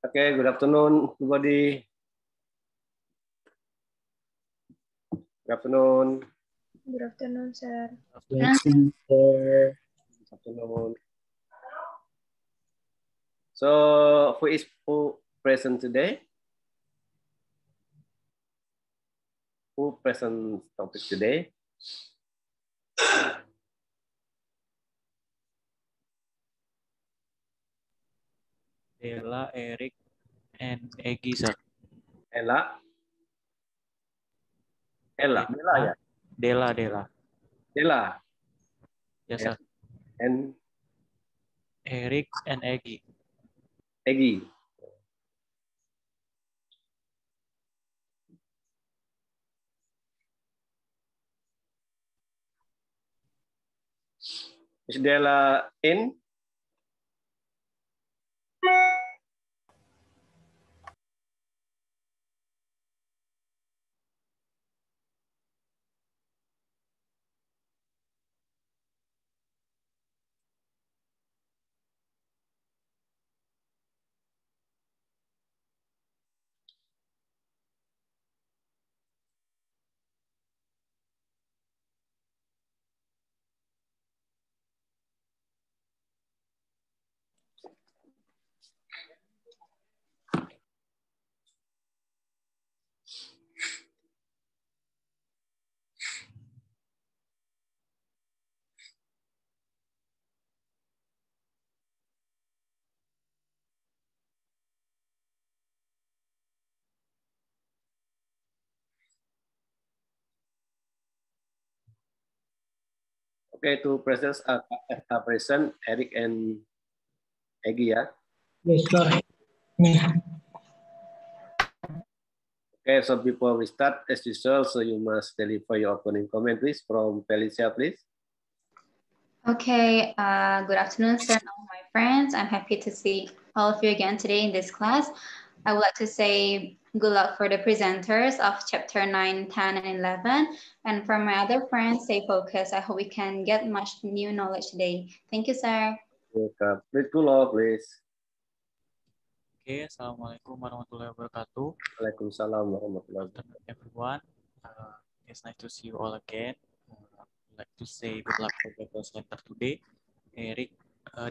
Okay, good afternoon, everybody. Good afternoon. Good afternoon, sir. Good afternoon, sir. Good afternoon. So, who is present today? Who present topic today? Della, Eric, and Egy, sir. Ella. Ella. Della, ya? Della. Della. Yes, sir. And Eric and Egy. Egy. Is Della in? Okay, to present Eric and Egy, ya. Yes, sir. Okay, so before we start, as usual, so you must deliver your opening comment, please, from Felicia, please. Okay, good afternoon, sir, and all my friends. I'm happy to see all of you again today in this class. I would like to say good luck for the presenters of chapter 9, 10, and 11. And for my other friends, stay focused. I hope we can get much new knowledge today. Thank you, sir. Welcome. Please, Kulo, please. Okay, Assalamualaikum warahmatullahi wabarakatuh. Waalaikumsalam warahmatullahi Good afternoon, everyone. It's nice to see you all again. I'd like to say good luck for the presenter today, Eric,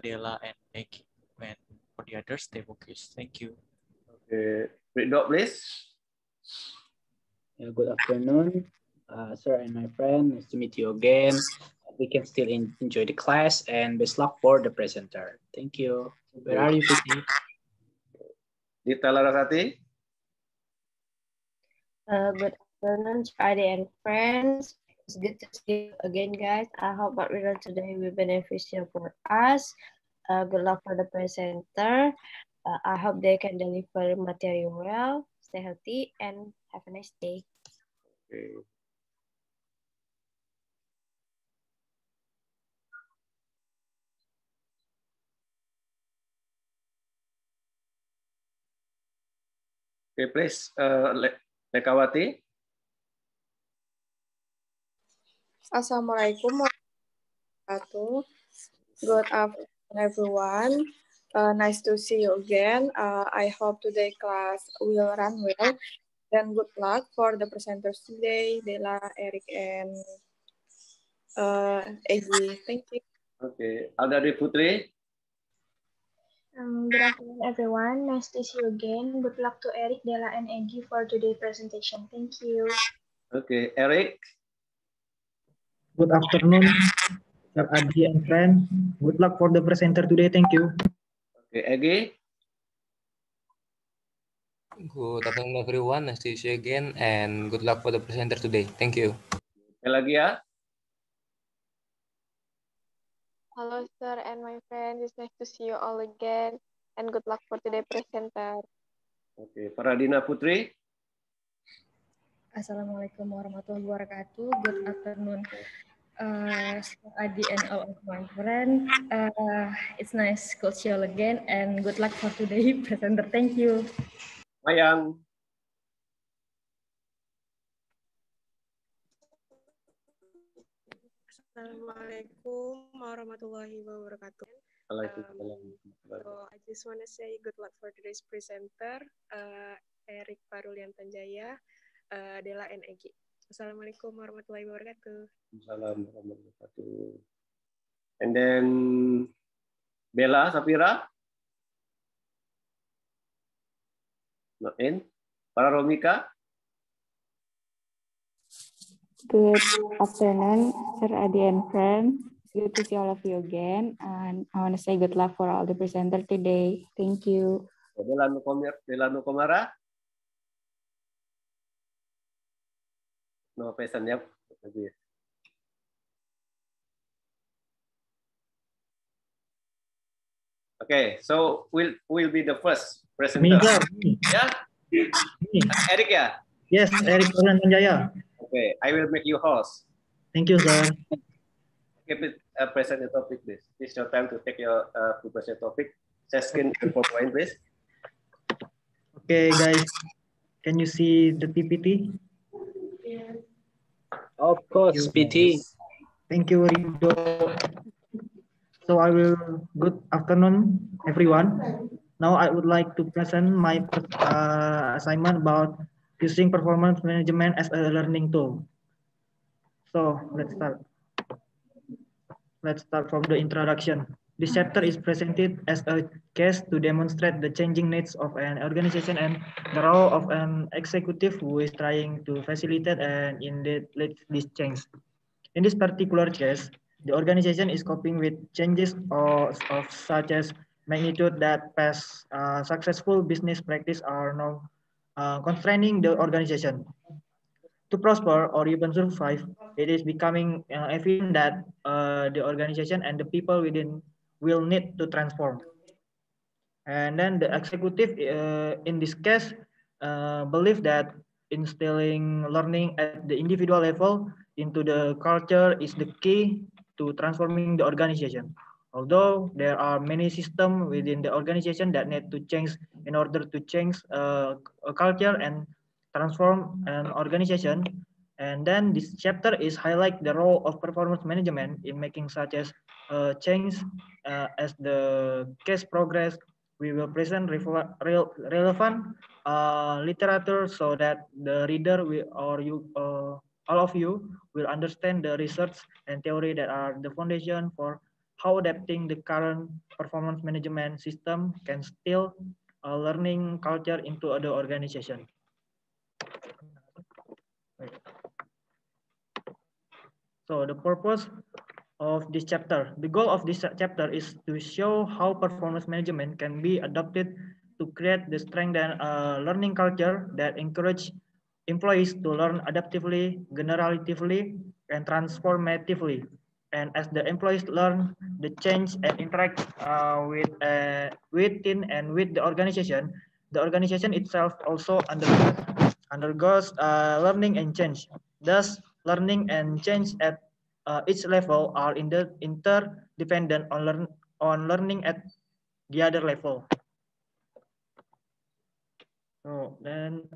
Della, and Egy. And for the others, stay focused. Thank you. Okay, Ridho, please. Good afternoon, sir and my friend. Nice to meet you again. We can still enjoy the class and best luck for the presenter. Thank you. Where are you, Putri? Dita Larasati. Good afternoon, Adi and friends. It's good to see you again, guys. I hope what we learned today will be beneficial for us. Good luck for the presenter. I hope they can deliver material well, stay healthy, and have a nice day. Okay. Okay, please, Lekawati. Assalamualaikum warahmatullahi wabarakatuh. Good afternoon, everyone. Nice to see you again. I hope today class will run well. Then good luck for the presenters today, Della, Eric, and Egy. Thank you. Okay, Aldari Putri. Good afternoon, everyone. Nice to see you again. Good luck to Eric, Della, and Egy for today's presentation. Thank you. Okay, Eric. Good afternoon, Sir Adi and friend. Good luck for the presenter today. Thank you. Okay, Egy. Good afternoon, everyone. Nice to see you again, and good luck for the presenter today. Thank you. Pelagia. Hello, sir and my friends. It's nice to see you all again, and good luck for today's presenter. Okay, Paradina Putri. Assalamualaikum warahmatullahi wabarakatuh. Good afternoon, Adi and all of my friends. It's nice to see you again, and good luck for today, presenter. Thank you. Mayang. Assalamualaikum warahmatullahi wabarakatuh. So I just want to say good luck for today's presenter, Erik Parulian Tanjaya, Dela and Egi. Assalamualaikum warahmatullahi wabarakatuh. Assalamualaikum warahmatullahi wabarakatuh. And then Bella Safira, not in. Pararomika. Good afternoon, Sir Adi and friends. It's good to see all of you again. And I want to say good luck for all the presenters today. Thank you. Bella Nukomara. No pesan ya. Okay, so we'll be the first presenter. Yeah? Erik ya? Yes, Erik Parulian Tanjaya. Okay, I will make you host. Thank you, sir. Okay, please present your topic, please. It's your time to take your to present topic. Share screen and PowerPoint, please. Okay, guys, can you see the PPT? Of course, PT. Thank you, Rido. So good afternoon, everyone. Now I would like to present my assignment about using performance management as a learning tool. So let's start. Let's start from the introduction. This chapter is presented as a case to demonstrate the changing needs of an organization and the role of an executive who is trying to facilitate and indeed lead this change. In this particular case, the organization is coping with changes of such as magnitude that past successful business practice are now constraining the organization. To prosper or even survive, it is becoming evident that the organization and the people within will need to transform. And then the executive, in this case, believe that instilling learning at the individual level into the culture is the key to transforming the organization. Although there are many systems within the organization that need to change in order to change a culture and transform an organization. And then this chapter is highlight the role of performance management in making such as change as the case progress. We will present relevant literature so that the reader all of you will understand the research and theory that are the foundation for how adapting the current performance management system can still a learning culture into other organization. So the purpose of this chapter, the goal of this chapter is to show how performance management can be adopted to create the strength and learning culture that encourage employees to learn adaptively, generatively, and transformatively. And as the employees learn the change and interact within and with the organization itself also undergoes learning and change. Thus, learning and change at each level are interdependent on learning at the other level. So then,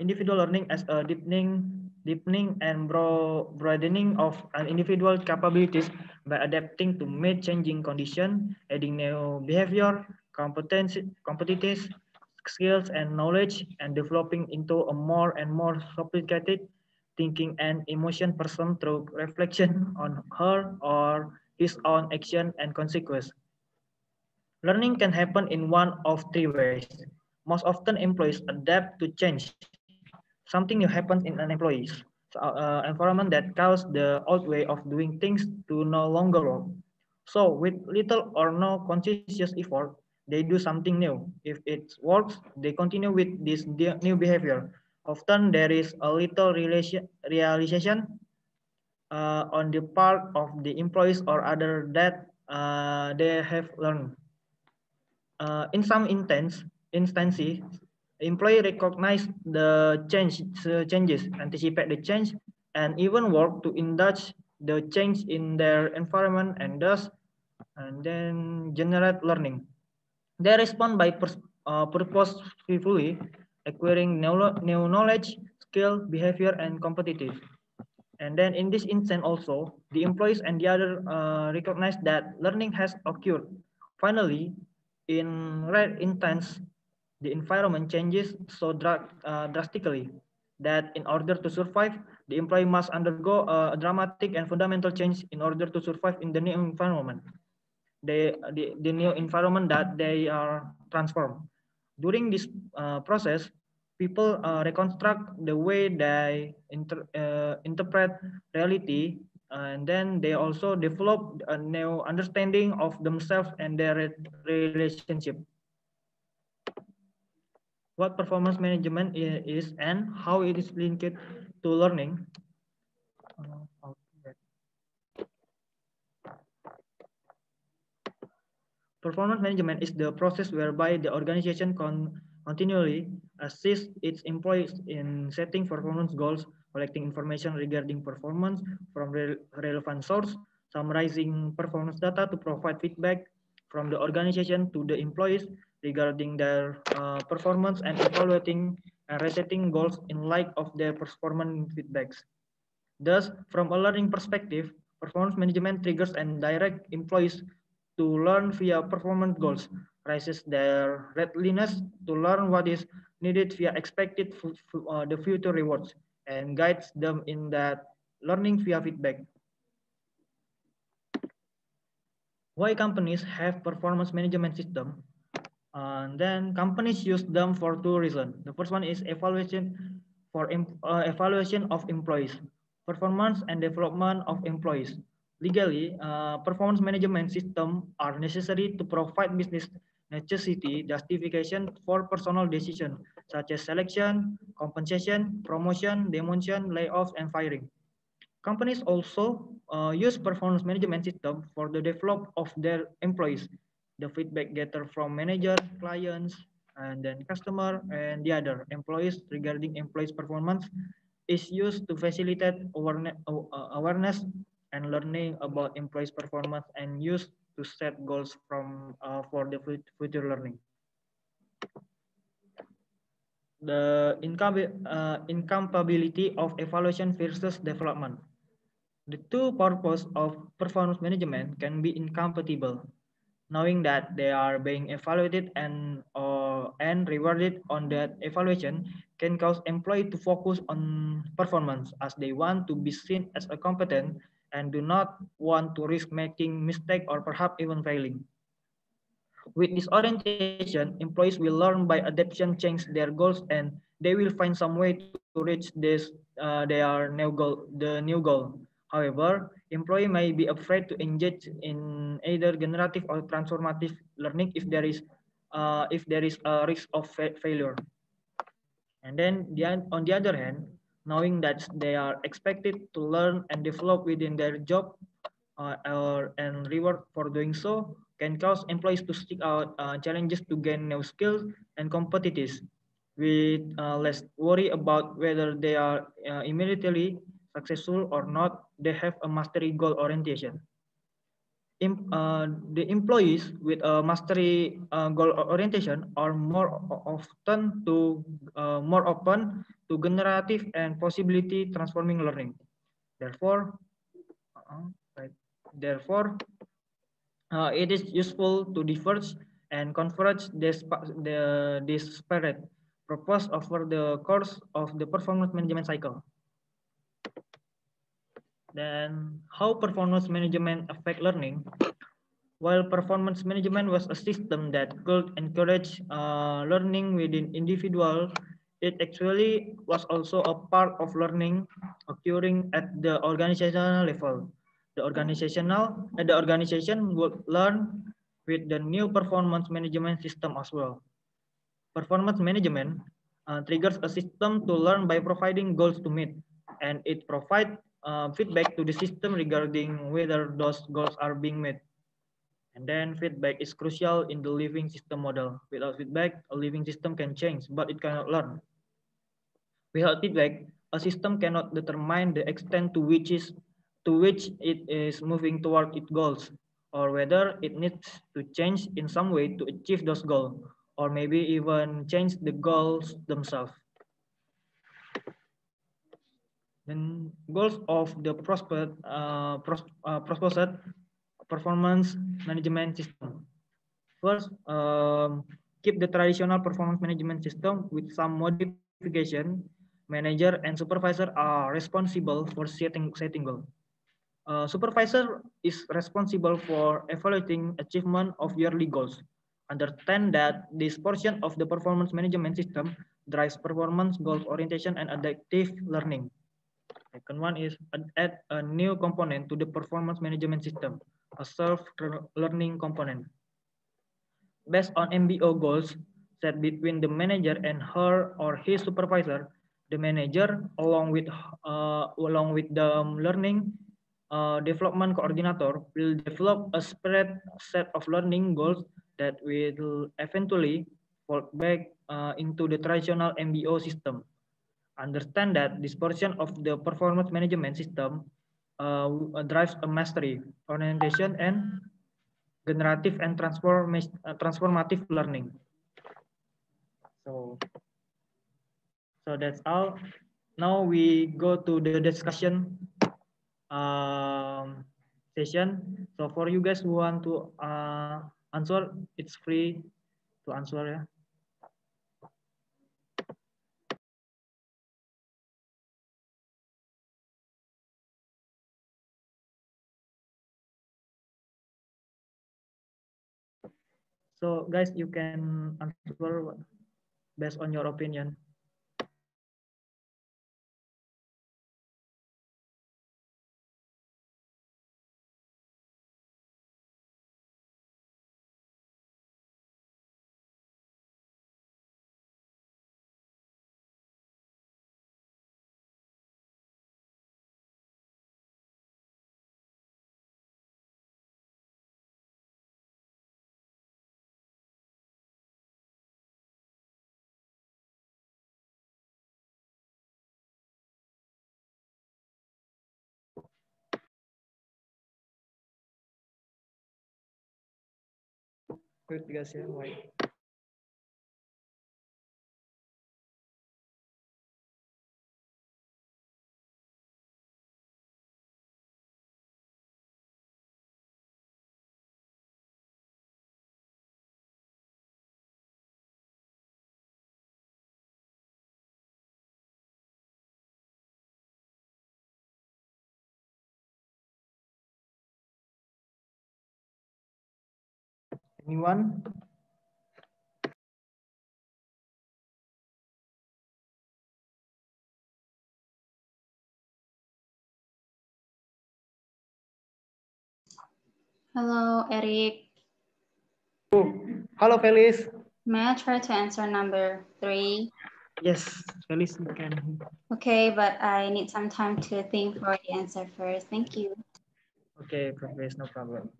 individual learning as a deepening and broadening of an individual capabilities by adapting to meet changing conditions, adding new behavior, competencies, skills, and knowledge, and developing into a more and more sophisticated thinking and emotion person through reflection on her or his own action and consequence. Learning can happen in one of three ways. Most often, employees adapt to change. Something new happens in an employee's environment that causes the old way of doing things to no longer work. So, with little or no conscious effort, they do something new. If it works, they continue with this new behavior. Often, there is a little realization on the part of the employees or other that they have learned. In some instances, employee recognize the changes, anticipate the change, and even work to indulge the change in their environment and then generate learning. They respond by purposefully acquiring new knowledge, skill, behavior, and competitive. And then in this instance also, the employees and the other recognize that learning has occurred Finally, in rare instance, the environment changes so drastically that in order to survive, the employee must undergo a dramatic and fundamental change in order to survive in the new environment. The new environment that they are transformed. During this process, people reconstruct the way they interpret reality, and then they also develop a new understanding of themselves and their relationship. What performance management is and how it is linked to learning. Performance management is the process whereby the organization continually assists its employees in setting performance goals, collecting information regarding performance from relevant source, summarizing performance data to provide feedback from the organization to the employees regarding their performance, and evaluating and resetting goals in light of their performance feedbacks. Thus, from a learning perspective, performance management triggers and directs employees to learn via performance goals, raises their readiness to learn what is needed via expected the future rewards, and guides them in that learning via feedback. Why companies have performance management system? And then companies use them for two reasons. The first one is evaluation of employees, performance and development of employees. Legally, performance management systems are necessary to provide business necessity justification for personal decisions such as selection, compensation, promotion, demotion, layoffs, and firing. Companies also use performance management system for the development of their employees. The feedback gathered from manager, clients, and then customer and the other employees regarding employees' performance is used to facilitate awareness and learning about employees' performance, and used to set goals for the future learning. The incompatibility of evaluation versus development. The two purposes of performance management can be incompatible. Knowing that they are being evaluated and rewarded on that evaluation can cause employees to focus on performance, as they want to be seen as a competent and do not want to risk making mistake or perhaps even failing. With this orientation, employees will learn by adaptation, change their goals, and they will find some way to reach this their new goal. However, employee may be afraid to engage in either generative or transformative learning if there is a risk of failure. And then on the other hand, knowing that they are expected to learn and develop within their job and reward for doing so can cause employees to seek out challenges to gain new skills and competitiveness, with less worry about whether they are immediately successful or not. They have a mastery goal orientation. The employees with a mastery goal orientation are more open to generative and possibility transforming learning. Therefore, it is useful to diverge and converge the disparate purpose over the course of the performance management cycle. Then, how performance management affect learning? While performance management was a system that could encourage learning within individuals, it actually was also a part of learning occurring at the organizational level. The organization would learn with the new performance management system as well. Performance management triggers a system to learn by providing goals to meet, and it provides feedback to the system regarding whether those goals are being met. And then feedback is crucial in the living system model. Without feedback, a living system can change, but it cannot learn. Without feedback, a system cannot determine the extent to which it is moving toward its goals, or whether it needs to change in some way to achieve those goals, or maybe even change the goals themselves. Then goals of the proposed performance management system. First, keep the traditional performance management system with some modification. Manager and supervisor are responsible for setting goal. Supervisor is responsible for evaluating achievement of yearly goals. Understand that this portion of the performance management system drives performance, goals orientation, and adaptive learning. Second one is add a new component to the performance management system, a self-learning component. Based on MBO goals set between the manager and her or his supervisor, the manager, along with the learning development coordinator, will develop a spread set of learning goals that will eventually fall back into the traditional MBO system. Understand that this portion of the performance management system drives a mastery, orientation, and generative and transformative learning. So that's all. Now we go to the discussion session. So for you guys who want to answer, it's free to answer. Yeah. So guys, you can answer based on your opinion. Wait guys, ya, wait. Anyone? Hello, Eric. Oh, hello, Felice. May I try to answer number 3? Yes, Felice, you can. Okay, but I need some time to think for the answer first. Thank you. Okay, Felice, no problem.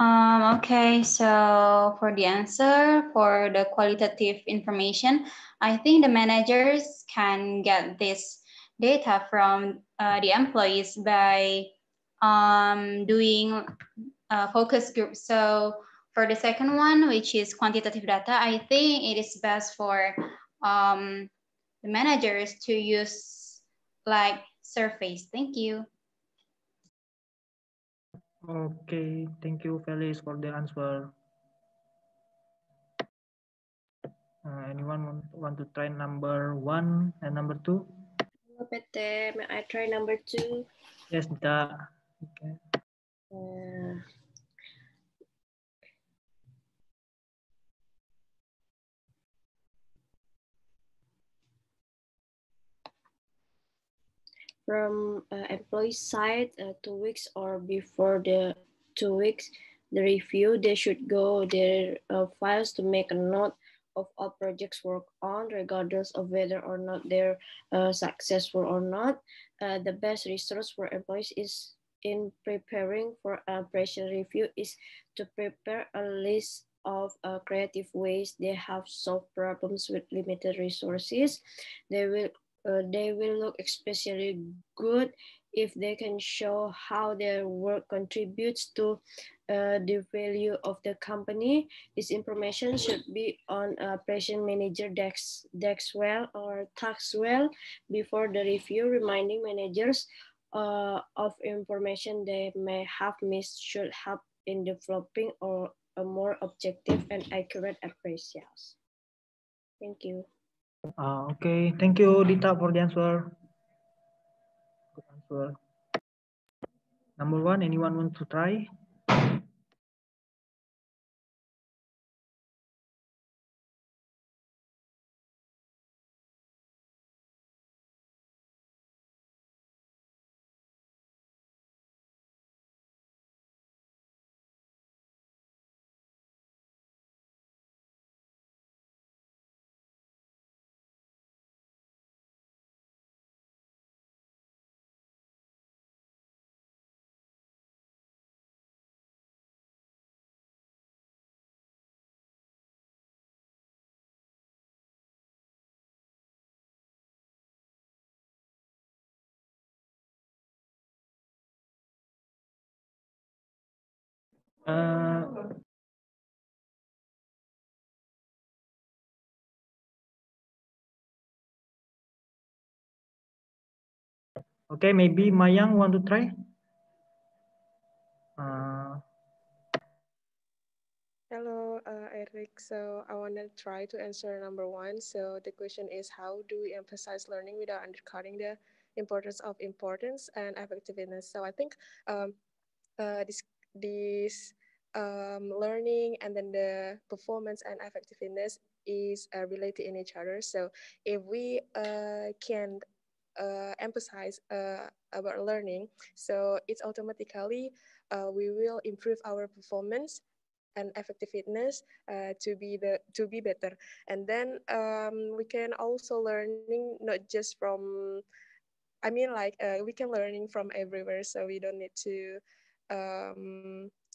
Okay, so for the answer, for the qualitative information, I think the managers can get this data from the employees by doing focus groups. So for the second one, which is quantitative data, I think it is best for the managers to use like surveys. Thank you. Okay, thank you, Felice, for the answer. Anyone want to try number 1 and number 2? Hello, PT. May I try number 2? Yes, Nita. Okay. from employee side 2 weeks or before the 2 weeks the review, they should go their files to make a note of all projects worked on, regardless of whether or not they're successful or not. The best resource for employees is in preparing for a pressure review is to prepare a list of creative ways they have solved problems with limited resources. They will look especially good if they can show how their work contributes to the value of the company. This information should be on a project manager desk well or task well before the review, reminding managers of information they may have missed should help in developing or a more objective and accurate appraisals. Thank you. Okay, thank you, Dita, for the answer. Good answer. Number 1, anyone want to try? Okay, maybe Mayang want to try? Hello, Eric. So I want to try to answer number 1. So the question is, how do we emphasize learning without undercutting the importance and effectiveness? So I think this learning and then the performance and effectiveness is related in each other. So if we can emphasize about learning, so it's automatically we will improve our performance and effectiveness to be better. And then we can also learning not just from, I mean, like we can learning from everywhere, so we don't need to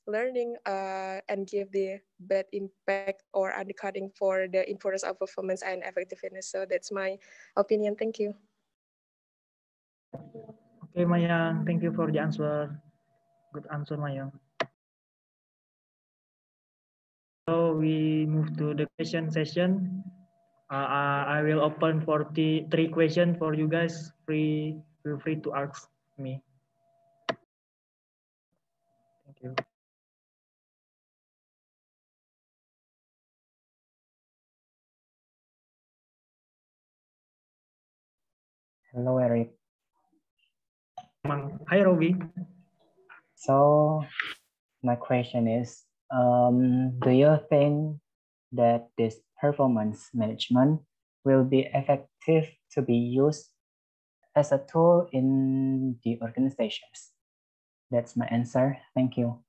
learning and give the bad impact or undercutting for the importance of performance and effectiveness. So that's my opinion. Thank you. Okay, Mayang, thank you for the answer. Good answer, Mayang. So we move to the question session. I will open 3 questions for you guys. Feel free to ask me. Thank you. Hello, Eric. Hi, Robi. So my question is, do you think that this performance management will be effective to be used as a tool in the organizations? That's my answer. Thank you.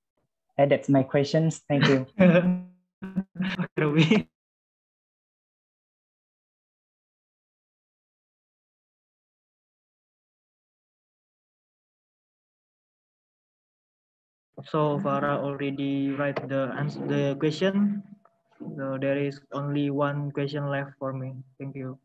That's my questions. Thank you. Robi. So Farah already write the question. So there is only 1 question left for me. Thank you.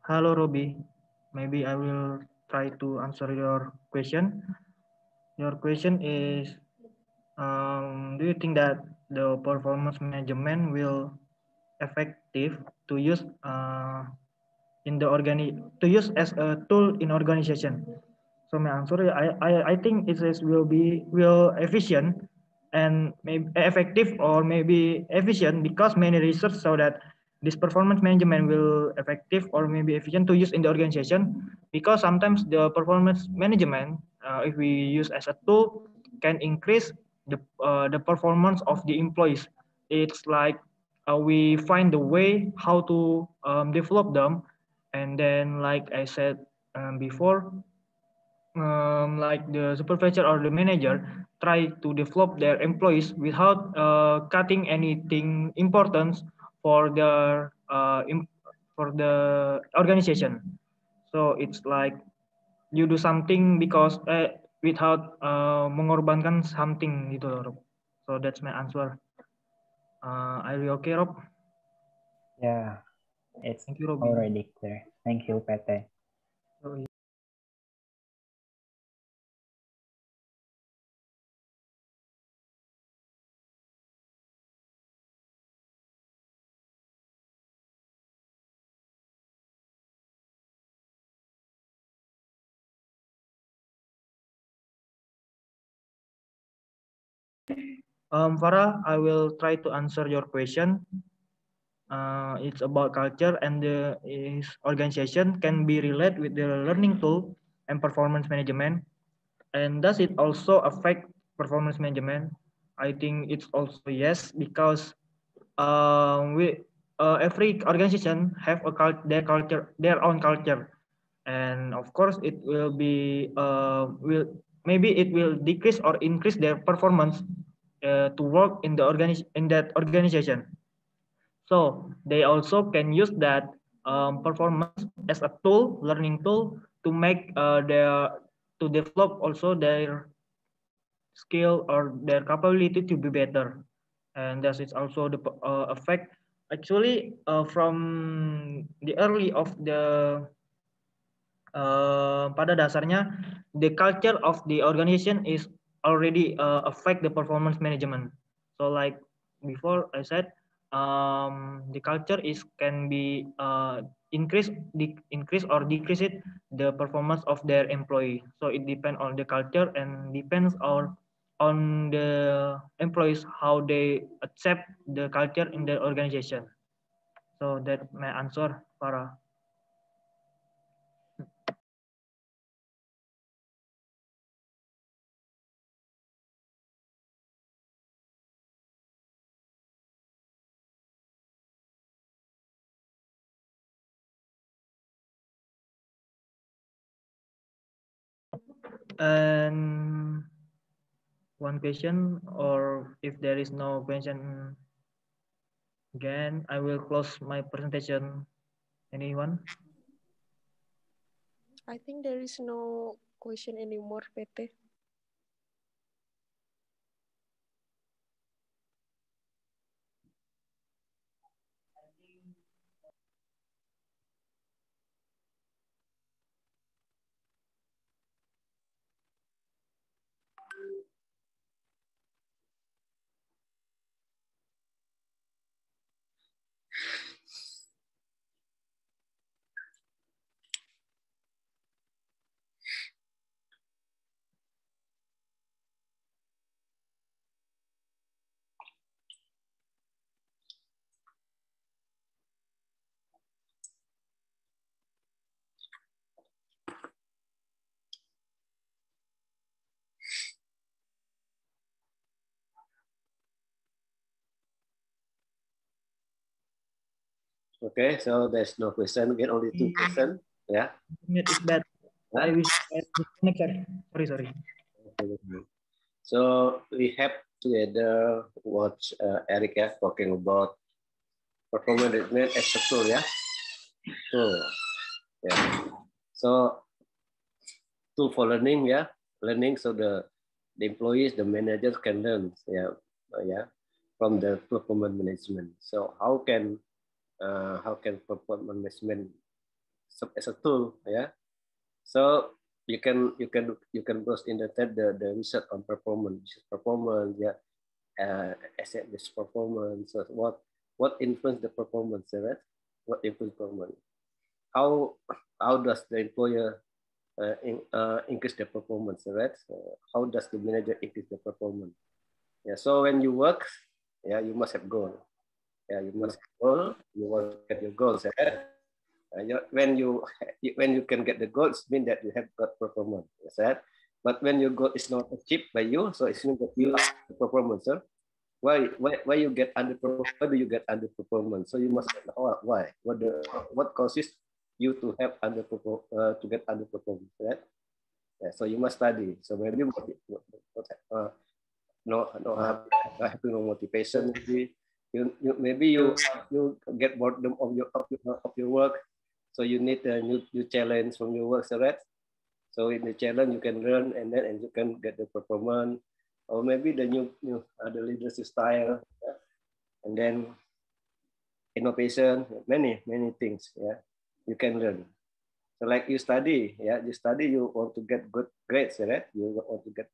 Hello, Robbie. Maybe I will try to answer your question. Your question is, do you think that the performance management will effective to use in the to use as a tool in organization? So my answer, I think it is will efficient and maybe effective or maybe efficient because many research show that this performance management will effective or maybe efficient to use in the organization because sometimes the performance management if we use as a tool can increase the performance of the employees. It's like we find the way how to develop them, and then like I said before, like the supervisor or the manager try to develop their employees without cutting anything important for the for the organization. So it's like you do something because without mengorbankan something gitu loh, Rob. So that's my answer. Are you okay, Rob? Yeah, it's Thank you, Robbie. already clear. Thank you, Pete. Farah, I will try to answer your question. It's about culture and the organization can be related with the learning tool and performance management. And does it also affect performance management? I think it's also yes, because every organization have their own culture, and of course it will be will maybe it will decrease or increase their performance to work in the in that organization. So they also can use that performance as a tool, learning tool, to make to develop also their skill or their capability to be better. And that is also the effect. Actually, from the early of the pada dasarnya, the culture of the organization is already affect the performance management. So like before I said, the culture is can be increase or decrease it the performance of their employee. So it depends on the culture and depends on the employees how they accept the culture in the organization. So that my answer, Farah. And one question, or if there is no question again, I will close my presentation. Anyone? I think there is no question anymore, PT. Okay, so there's no question. Get only 2 questions. Yeah. It's bad. I wish I disconnected. Sorry. So we have together watch Eric talking about performance management as a tool. Yeah. So yeah. So tool for learning. Yeah. Learning so the employees, the managers can learn. Yeah. From the performance management. So how can performance management as a tool, yeah. So you can browse in the research on performance, yeah, asset-based performance. So what influence the performance, right? What influence performance? How does the employer increase the performance, right? How does the manager increase the performance? Yeah. So when you work, yeah, you must have goal. Yeah, you must have goal. You want to get your goals, right? When you can get the goals, it means that you have got performance, right? But when your goal is not achieved by you, so it means that you are performance. Huh? Why you get underperformance? Why do you get underperformance? So you must know why. What causes you to have to get underperformance, right? Yeah, so you must study. So maybe having no motivation, maybe you get boredom of your work, so you need a new challenge from your work, right? So in the challenge you can learn, and you can get the performance, or maybe the new the leadership style, and then innovation, many things, yeah, you can learn. So like you study, yeah, you want to get good grades, right? You want to get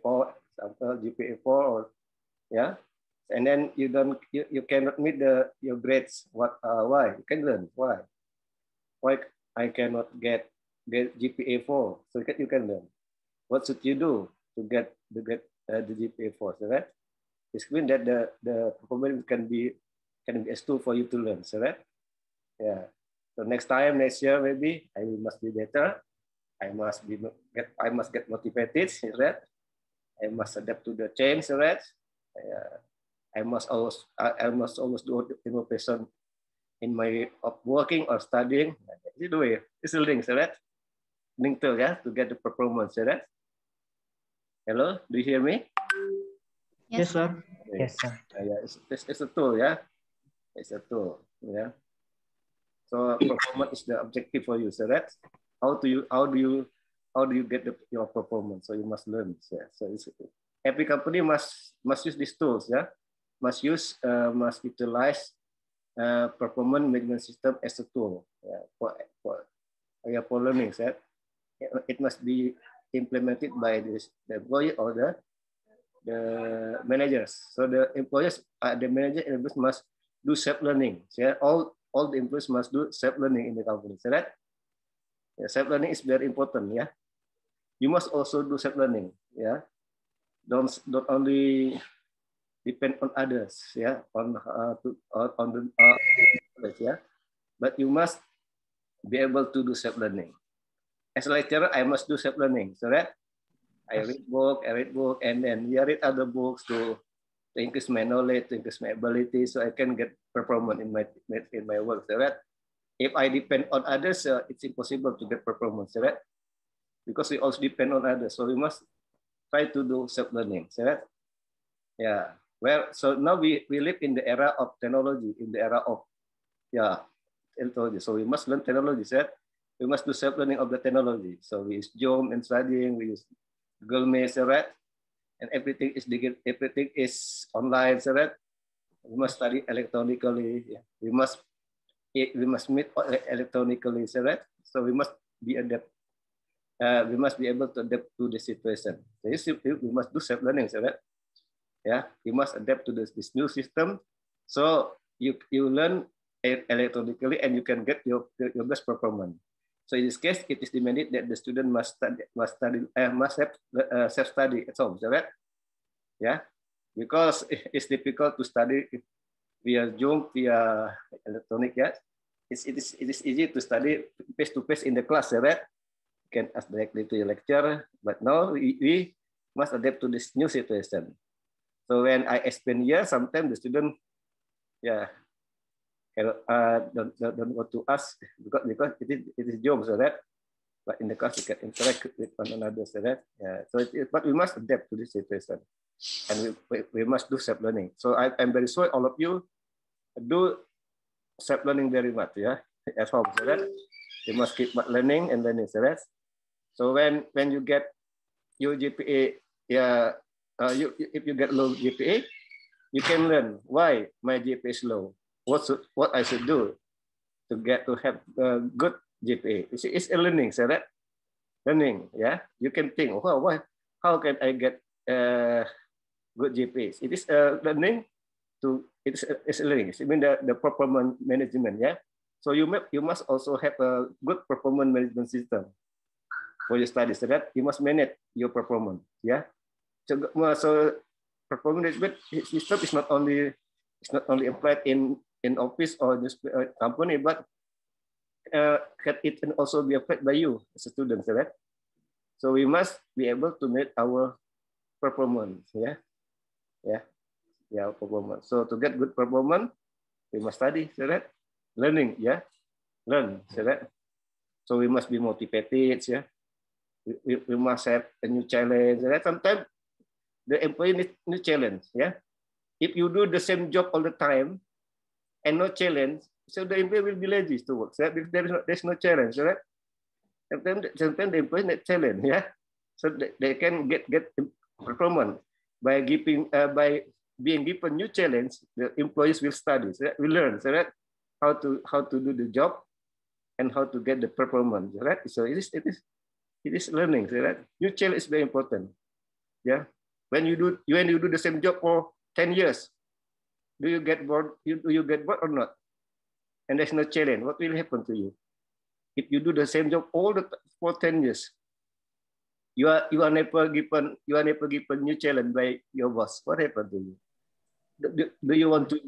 4, example GPA 4, or yeah, and then you cannot meet your grades. Why? You can learn why I cannot get GPA 4. So you can learn. What should you do to get the GPA 4? So right? It's mean that the performance can be a tool for you to learn. So right? Yeah. So next year maybe I must be better. I must get motivated. Right? I must adapt to the change. Right? I must always do innovation in my working or studying. It's the way. It's the link, right? Link to, yeah, to get the performance, right? Hello, do you hear me? Yes, sir. Yes, sir. Yeah, it's a tool, yeah. It's a tool, yeah. So performance is the objective for you, so that how do you get your performance? So you must learn. Yeah. So every company must use these tools, yeah. Must utilize performance management system as a tool, yeah, for learning. Yeah. It must be implemented by the employee or the managers. So the employers, the manager, must do self-learning. Yeah, all the employees must do self-learning in the company. So that yeah, self-learning is very important. Yeah, you must also do self-learning. Yeah, don't only depend on others. Yeah, on the yeah, but you must be able to do self-learning. As a lecturer, I must do self-learning. So that I read book, and then I read other books to increase my knowledge, to increase my ability, so I can get performance in my work. So that if I depend on others, it's impossible to get performance. So that because we also depend on others, so we must try to do self-learning. So that yeah. Well, so now we live in the era of technology, in the era of technology. So we must learn technology. So that we must do self-learning of the technology. So we use Zoom and studying, we use Google Meet, right? And everything is digital, everything is online, right? We must study electronically. Yeah. We must meet electronically, right? So we must be adapt. We must be able to adapt to the situation. So we must do self-learning, right? Yeah, you must adapt to this new system. So you learn electronically, and you can get your best performance. So in this case, it is demanded that the student must have self-study at home, right? Yeah, because it's difficult to study via Zoom, via electronic. Yeah, it is easy to study face to face in the class, right? You can ask directly to your lecturer, but now we must adapt to this new situation. So when I explain here, sometimes the student, don't want to ask because it is Zoom, so that, but in the class you can interact with one another, so that, so but we must adapt to this situation, and we must do self-learning. So I'm very sure all of you do self-learning very much, at home, so that you must keep learning and learning, so that. So when you get your GPA, if you get low GPA, you can learn why my GPA is low. What I should do to have good GPA. It's a learning, so that learning, yeah. You can think, oh, how can I get good GPA? It is a learning it's a learning. It means the performance management, yeah. So you must also have a good performance management system for your studies, so that you must manage your performance, yeah. So performance management system is not only applied in office or this company, but it can also be applied by you as a student, right? So we must be able to make our performance, performance. So to get good performance, we must study, right? Learning, learn, right? So we must be motivated, we must have a new challenge, right? Sometimes the employee needs new challenge, If you do the same job all the time and no challenge, so the employee will be lazy to work, right? Because there's no challenge, right? Sometimes the employee need challenge, So they can get performance by being given new challenge. The employees will study, will learn, right? How to do the job and how to get the performance, right? So it is learning, right? New challenge is very important, When you do the same job for 10 years, do you get bored? Do you get bored or not? And there's no challenge. What will happen to you? If you do the same job for 10 years, you are never given new challenge by your boss. What happened to you? Do you want to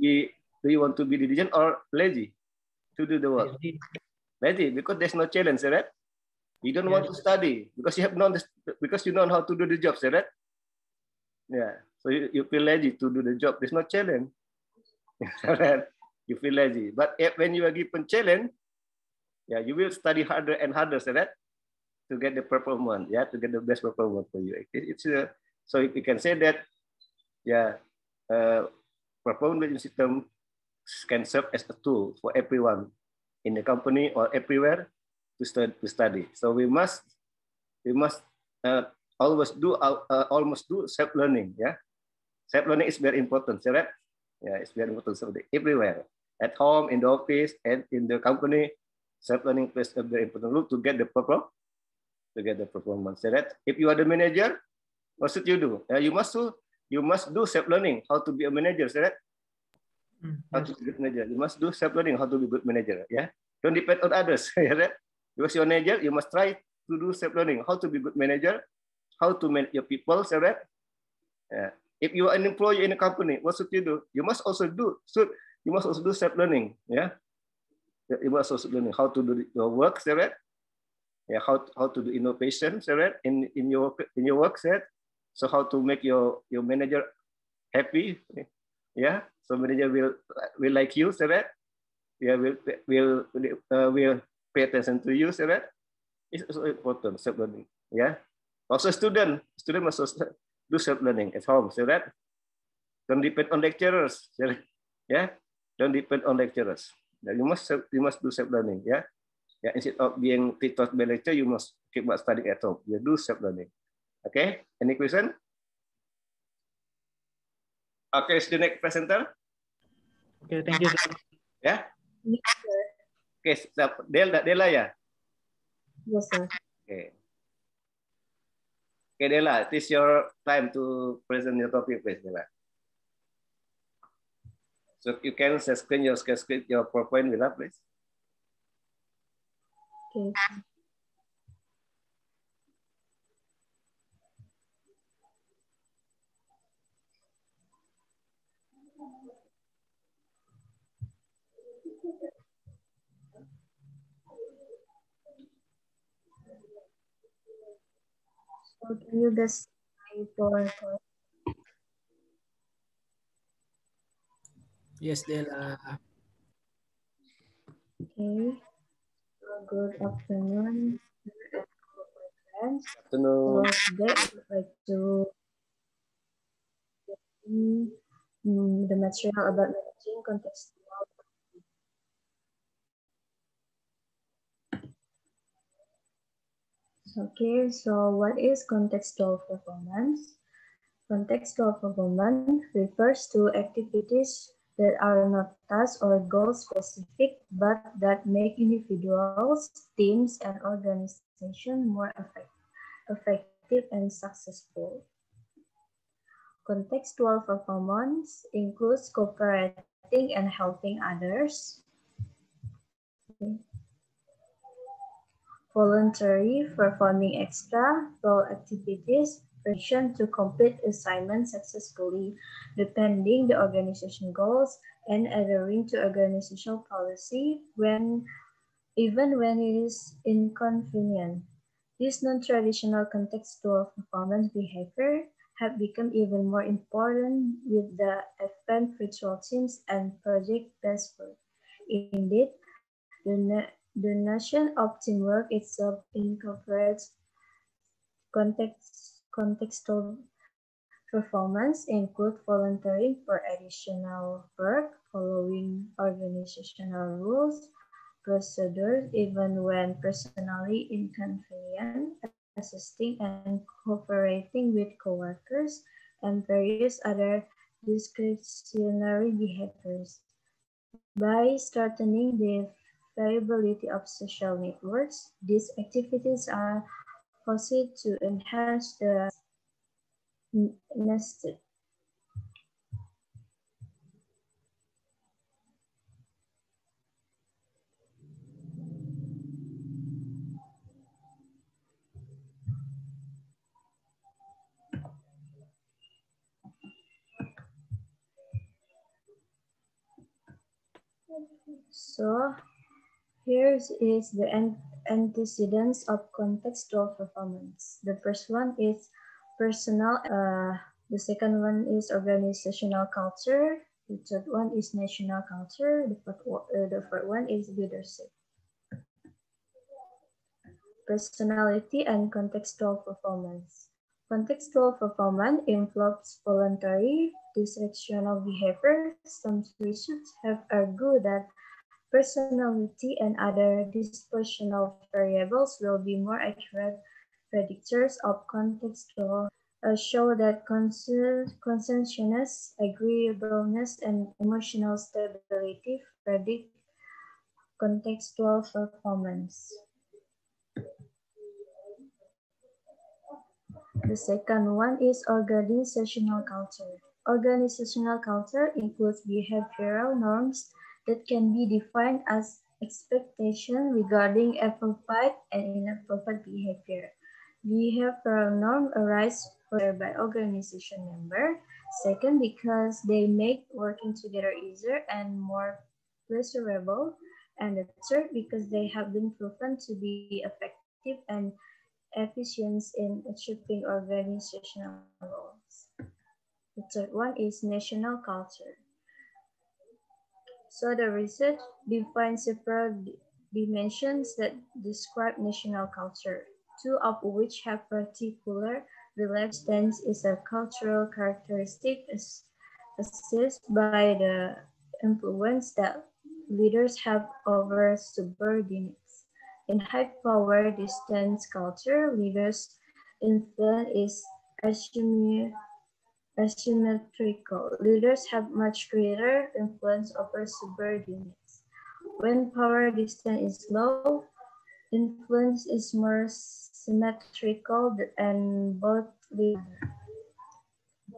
be diligent or lazy to do the work? Lazy, because there's no challenge, right? You don't want to study because you know how to do the job, right? Yeah. So you feel lazy to do the job. There's no challenge. You feel lazy. But when you are given challenge, you will study harder and harder, right? To get the performance, to get the best performance for you. So if you can say that, performance system can serve as a tool for everyone in the company or everywhere to study. So we must always do self-learning. Self-learning is very important, right? It's very important. So everywhere, at home, in the office, and in the company, self-learning plays a very important role to get the performance. Right? If you are the manager, what should you do? You must do self-learning how to be a manager, right? How to be a good manager. You must do self-learning how to be a good manager. Don't depend on others, right? Because you're a manager, you must try to do self-learning how to be a good manager, how to manage your people, right? If you are an employee in a company, what should you do? You must also do self-learning. You must also learn how to do your work, right? How to do innovation, right? In your work, right? So how to make your manager happy, So manager will like you, right? Will pay attention to you, right? It's also important, self-learning. Also student must also do self-learning at home, so that don't depend on lecturers, Don't depend on lecturers. You must do self-learning, Instead of being taught by lecture, you must keep studying at home. You do self-learning. Okay, any question? Okay, the next presenter. Okay, thank you, sir. Yes, sir. Okay, Dela, Yes, sir. Okay. Okay, Dela, it is your time to present your topic, please, Dela. So you can screen your PowerPoint with us, please. Okay. So can you guys say PowerPoint? Yes, Dela. Okay. Good afternoon, friends. Afternoon. So today I would like to the material about managing contextual. Okay, so what is contextual performance? Contextual performance refers to activities that are not task or goal specific, but that make individuals, teams, and organizations more effective and successful. Contextual performance includes cooperating and helping others. Voluntary performing extra role activities, preparation to complete assignments successfully, depending the organization goals, and adhering to organizational policy even when it is inconvenient. This non-traditional contextual performance behavior have become even more important with the advent virtual teams and project-based work. Indeed, the notion of teamwork itself incorporates contextual performance, include volunteering for additional work, following organizational rules, procedures even when personally inconvenient, assisting and cooperating with coworkers, and various other discretionary behaviors. By strengthening the viability of social networks, these activities are positioned to enhance the nested. So here is the antecedents of contextual performance. The first one is personal. The second one is organizational culture. The third one is national culture. The fourth one is leadership. Personality and contextual performance. Contextual performance involves voluntary, discretional behavior. Some research have argued that personality and other dispositional variables will be more accurate predictors of contextual, show that conscientiousness, agreeableness, and emotional stability predict contextual performance. The second one is organizational culture. Organizational culture includes behavioral norms that can be defined as expectation regarding appropriate and inappropriate behavior. Behavioral norms arise by organization member. Second, because they make working together easier and more pleasurable. And the third, because they have been proven to be effective and efficient in achieving organizational goals. The third one is national culture. So the research defines several dimensions that describe national culture, two of which have particular relevance is a cultural characteristic assessed by the influence that leaders have over subordinates. In high power distance culture, leaders' influence is asymmetrical. Leaders have much greater influence over subordinates. When power distance is low, influence is more symmetrical and both leaders.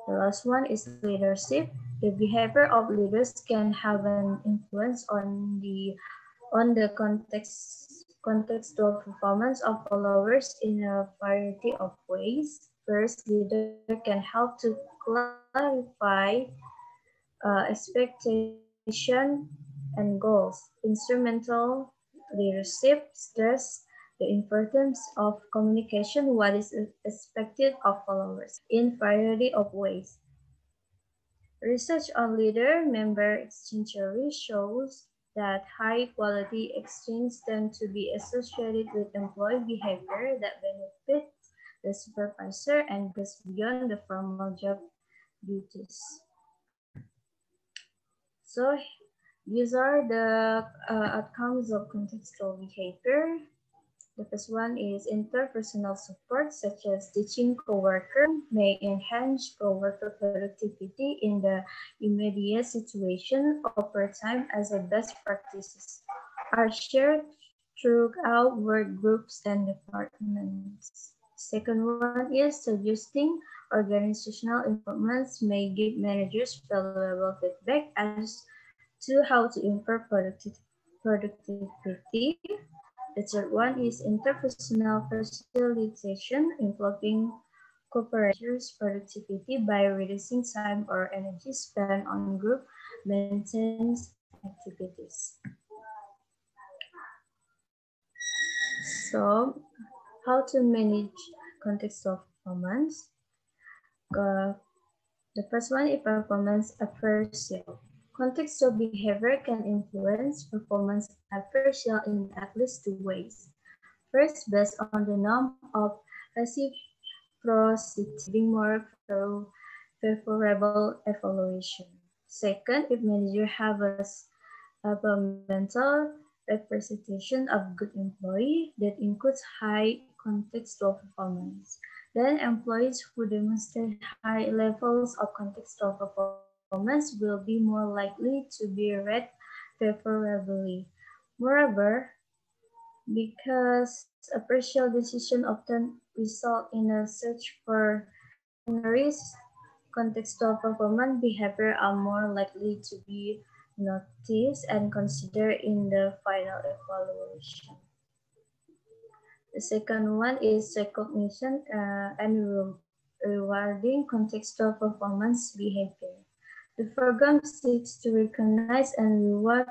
The last one is leadership. The behavior of leaders can have an influence on the contextual performance of followers in a variety of ways. First, leader can help to clarify expectation and goals. Instrumental leadership stress the importance of communication, what is expected of followers in variety of ways. Research on leader-member exchange shows that high-quality exchange tend to be associated with employee behavior that benefits the supervisor and goes beyond the formal job duties. So these are the outcomes of contextual behavior. The first one is interpersonal support, such as teaching coworker may enhance coworker productivity in the immediate situation over time as a best practices are shared throughout work groups and departments. Second one is suggesting organizational improvements may give managers valuable feedback as to how to improve productivity. The third one is interpersonal facilitation involving cooperations productivity by reducing time or energy spent on group maintenance activities. So, how to manage contextual performance? The first one is performance appraisal. Contextual behavior can influence performance appraisal in at least two ways. First, based on the norm of reciprocity, giving more favorable evaluation. Second, if manager have a mental representation of good employee that includes high contextual performance, then employees who demonstrate high levels of contextual performance will be more likely to be rated favorably. Moreover, because a partial decision often result in a search for scenarios, contextual performance behavior are more likely to be noticed and considered in the final evaluation. The second one is recognition and rewarding contextual performance behavior. The program seeks to recognize and reward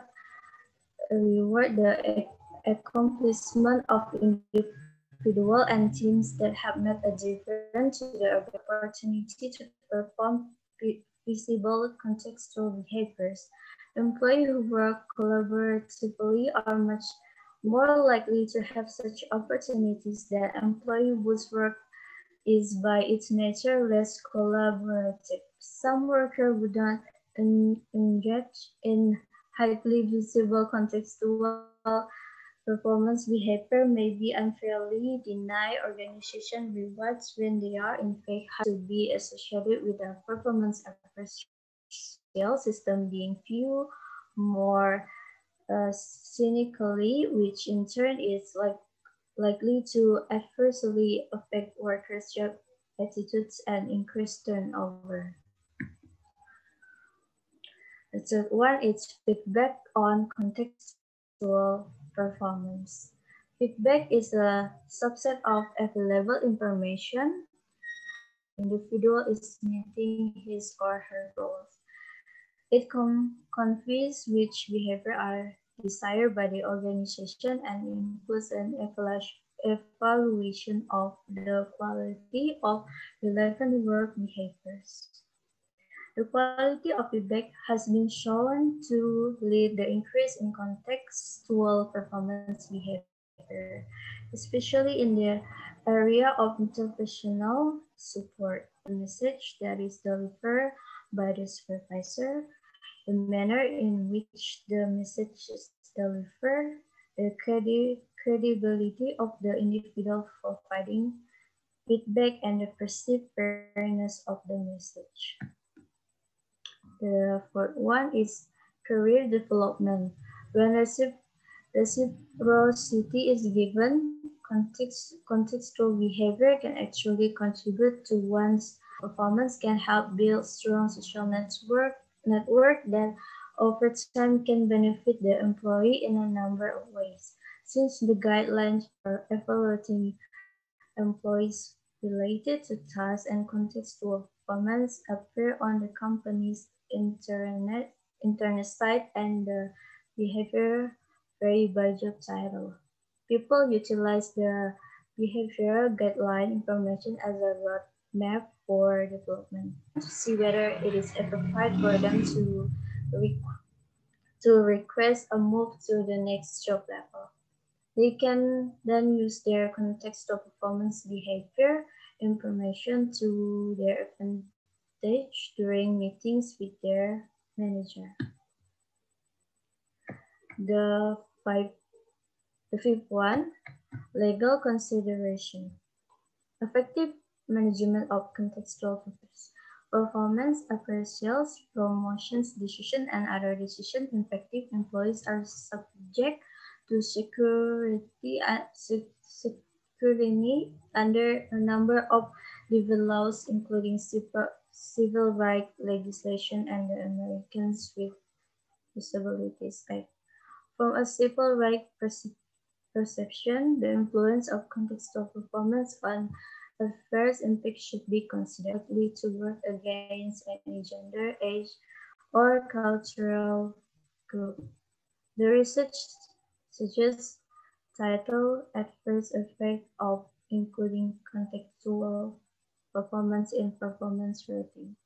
the accomplishment of individual and teams that have made a difference to the opportunity to perform visible contextual behaviors. Employees who work collaboratively are much more likely to have such opportunities than employees whose work is by its nature less collaborative. Some workers would not engage in highly visible contextual performance behavior may be unfairly denied organization rewards when they are in fact have to be associated with a performance appraisal system being viewed more cynically, which in turn is likely to adversely affect workers' job attitudes and increase turnover. The third one is feedback on contextual performance. Feedback is a subset of available information. Individual is meeting his or her goals. It conveys which behavior are desired by the organization and includes an evaluation of the quality of relevant work behaviors. The quality of feedback has been shown to lead the increase in contextual performance behavior, especially in the area of interpersonal support. The message that is delivered by the supervisor, the manner in which the message is delivered, the credibility of the individual providing feedback, and the perceived fairness of the message. The fourth one is career development. When reciprocity is given, contextual behavior can actually contribute to one's performance, can help build strong social network that over time can benefit the employee in a number of ways. Since the guidelines for evaluating employees related to tasks and contextual performance appear on the company's internet site, and the behavior vary by job title. People utilize the behavioral guideline information as a roadmap for development to see whether it is appropriate for them to request a move to the next job level. They can then use their contextual performance behavior information to their advantage during meetings with their manager. The The fifth one, legal consideration. Effective management of contextual factors. Performance appraisals, promotions decision, and other decisions. Effective employees are subject to scrutiny under a number of different laws, including civil rights legislation and the Americans with Disabilities Act. From a civil rights perception, the influence of contextual performance on adverse impact should be considered to work against any gender, age, or cultural group. The research suggests title adverse effect of including contextual performance in performance ratings.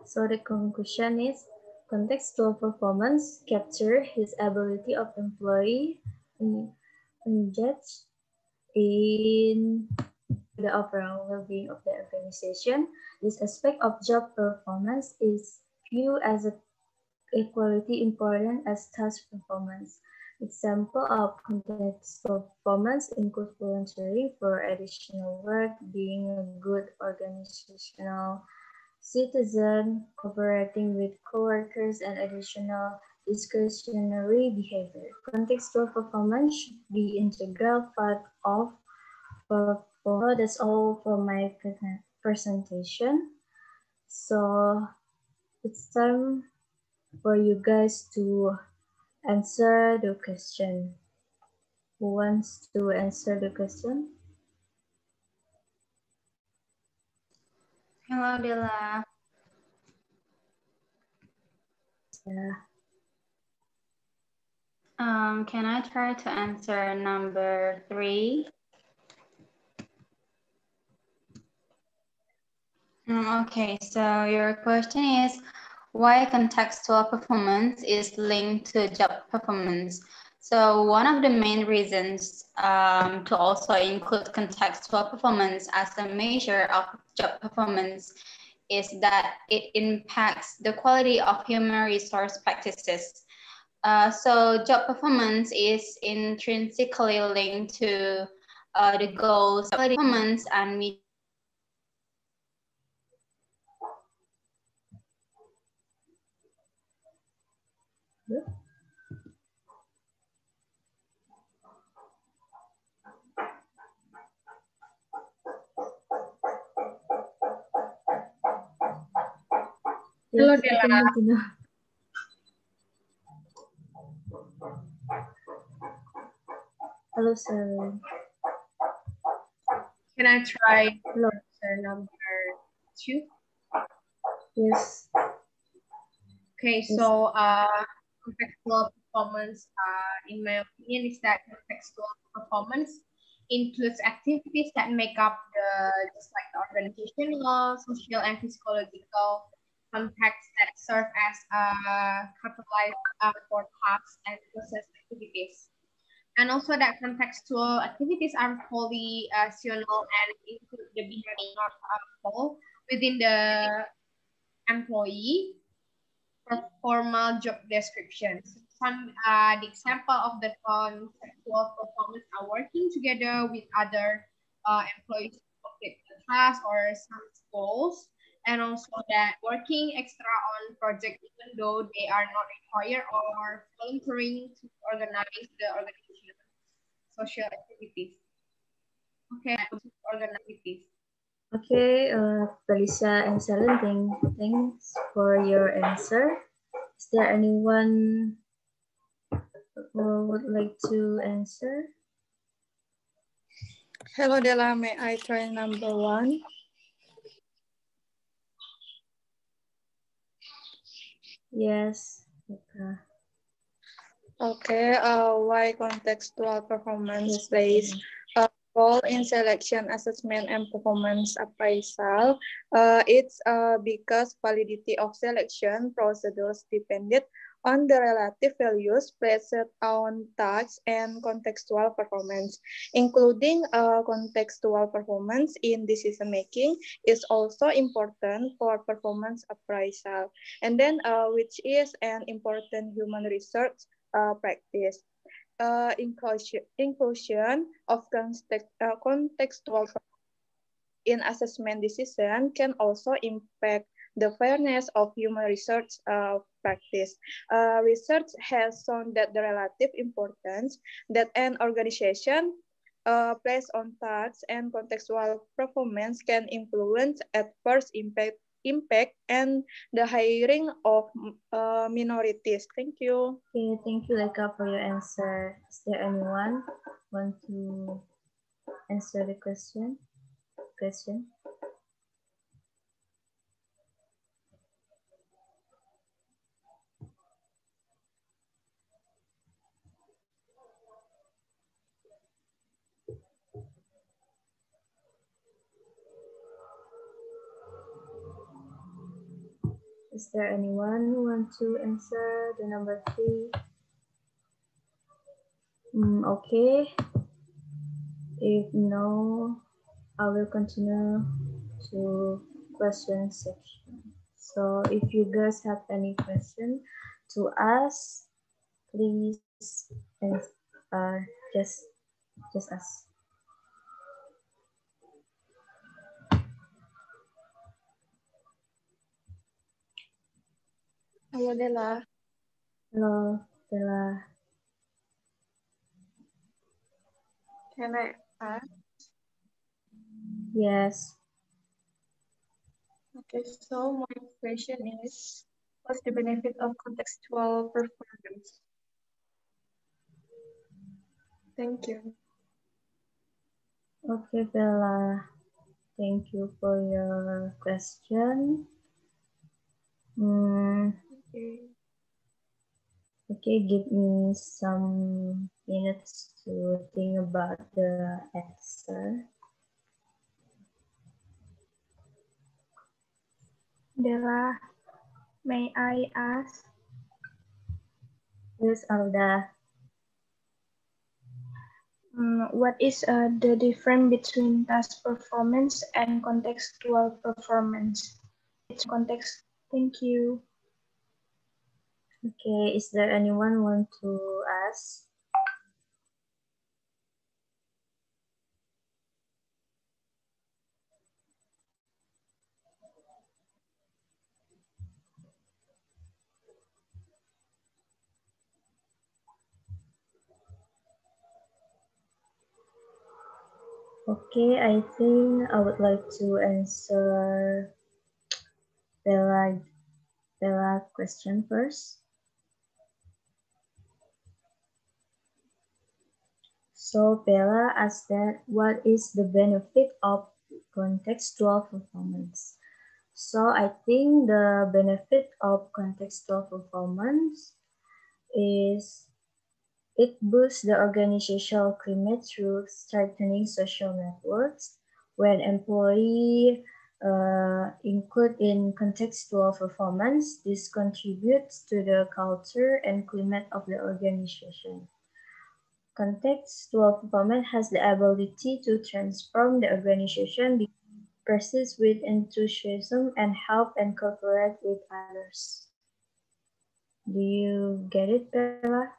So the conclusion is contextual performance capture his ability of employee engaged in the overall well-being of the organization. This aspect of job performance is viewed as equally important as task performance. Example of contextual performance include volunteering for additional work, being a good organizational citizen, cooperating with coworkers, and additional discretionary behavior. Contextual performance should be integral part of performance. That's all for my presentation. So it's time for you guys to answer the question. Who wants to answer the question? Hello, Dela. Yeah. Can I try to answer number 3? Okay, so your question is why contextual performance is linked to job performance. So one of the main reasons to also include contextual performance as a measure of job performance is that it impacts the quality of human resource practices. So job performance is intrinsically linked to the goals of performance and Hello, Dela. Hello, sir. Can I try answer number 2? Yes. Okay, so contextual performance, in my opinion, is that contextual performance includes activities that make up just like the organizational, social, and physiological context that serve as catalyst for tasks and process activities. And also that contextual activities are polyseasonal and include the behavior of role within the employee formal job descriptions. Some the example of the contextual performance are working together with other employees to complete the task or some goals, and also that working extra on project even though they are not required, or volunteering to organize the organization social activities. Okay, organize activities. Okay, Felicia and Selen, thanks for your answer. Is there anyone who would like to answer? Hello, Dela. May I try number 1? Yes. Okay. Why contextual performance plays a role in selection, assessment, and performance appraisal? It's because validity of selection procedures depended on the relative values placed on tasks and contextual performance, including contextual performance in decision making is also important for performance appraisal, and then which is an important human research practice. Inclusion of contextual in assessment decision can also impact the fairness of human research practice. Research has shown that the relative importance that an organization placed on tasks and contextual performance can influence adverse impact and the hiring of minorities. Thank you. Okay, thank you, Leka, for your answer. Is there anyone want to answer the question? Is there anyone who wants to answer the number 3? Okay. If no, I will continue to question section. So if you guys have any question to ask, please just ask. Hello, Della. Hello, Della. Can I ask? Yes. Okay, so my question is, what's the benefit of contextual performance? Thank you. Okay, Bella. Thank you for your question. Okay, give me some minutes to think about the answer. Della, may I ask? Yes, Alda. What is the difference between task performance and contextual performance? It's context. Thank you. Okay, is there anyone want to ask? Okay, I think I would like to answer Bella question first. So Bella asked that what is the benefit of contextual performance? So I think the benefit of contextual performance is it boosts the organizational climate through strengthening social networks. When employees include in contextual performance, this contributes to the culture and climate of the organization. Contextual performance has the ability to transform the organization, persist with enthusiasm, and help and cooperate with others. Do you get it, Bella?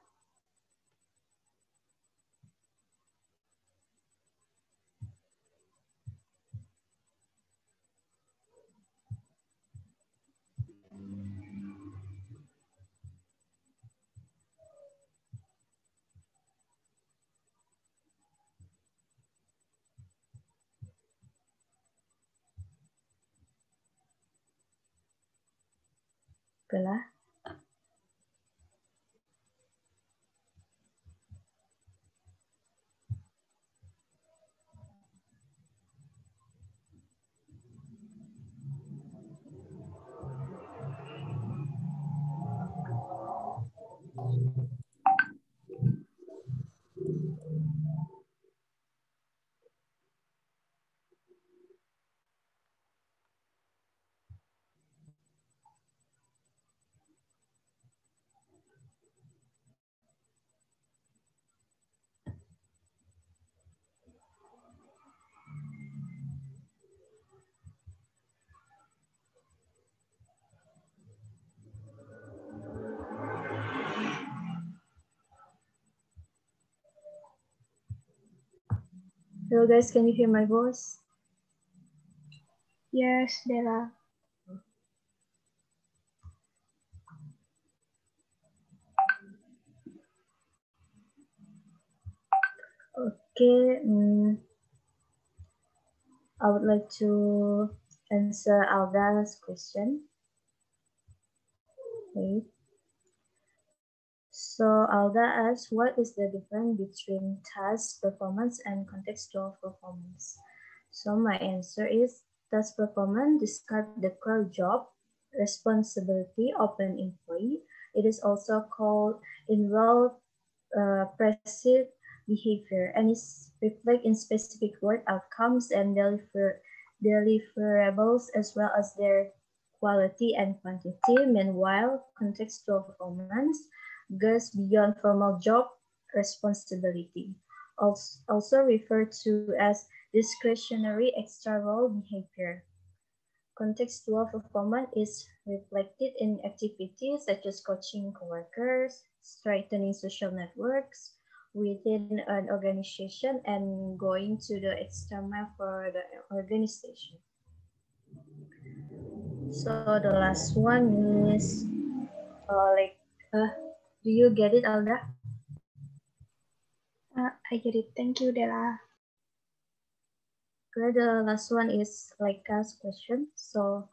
Bella? Hello guys, can you hear my voice? Yes, Della. Okay, I would like to answer Alda's question. Okay. So Alda asks, what is the difference between task performance and contextual performance? So my answer is task performance describes the core job responsibility of an employee. It is also called involved perceived behavior and is reflect in specific work outcomes and deliverables as well as their quality and quantity. Meanwhile, contextual performance goes beyond formal job responsibility, also referred to as discretionary extra role behavior. Contextual performance is reflected in activities such as coaching coworkers, strengthening social networks within an organization, and going to the extra mile for the organization. So the last one is do you get it, Alda? I get it. Thank you, Della. Okay, the last one is Laika's question. So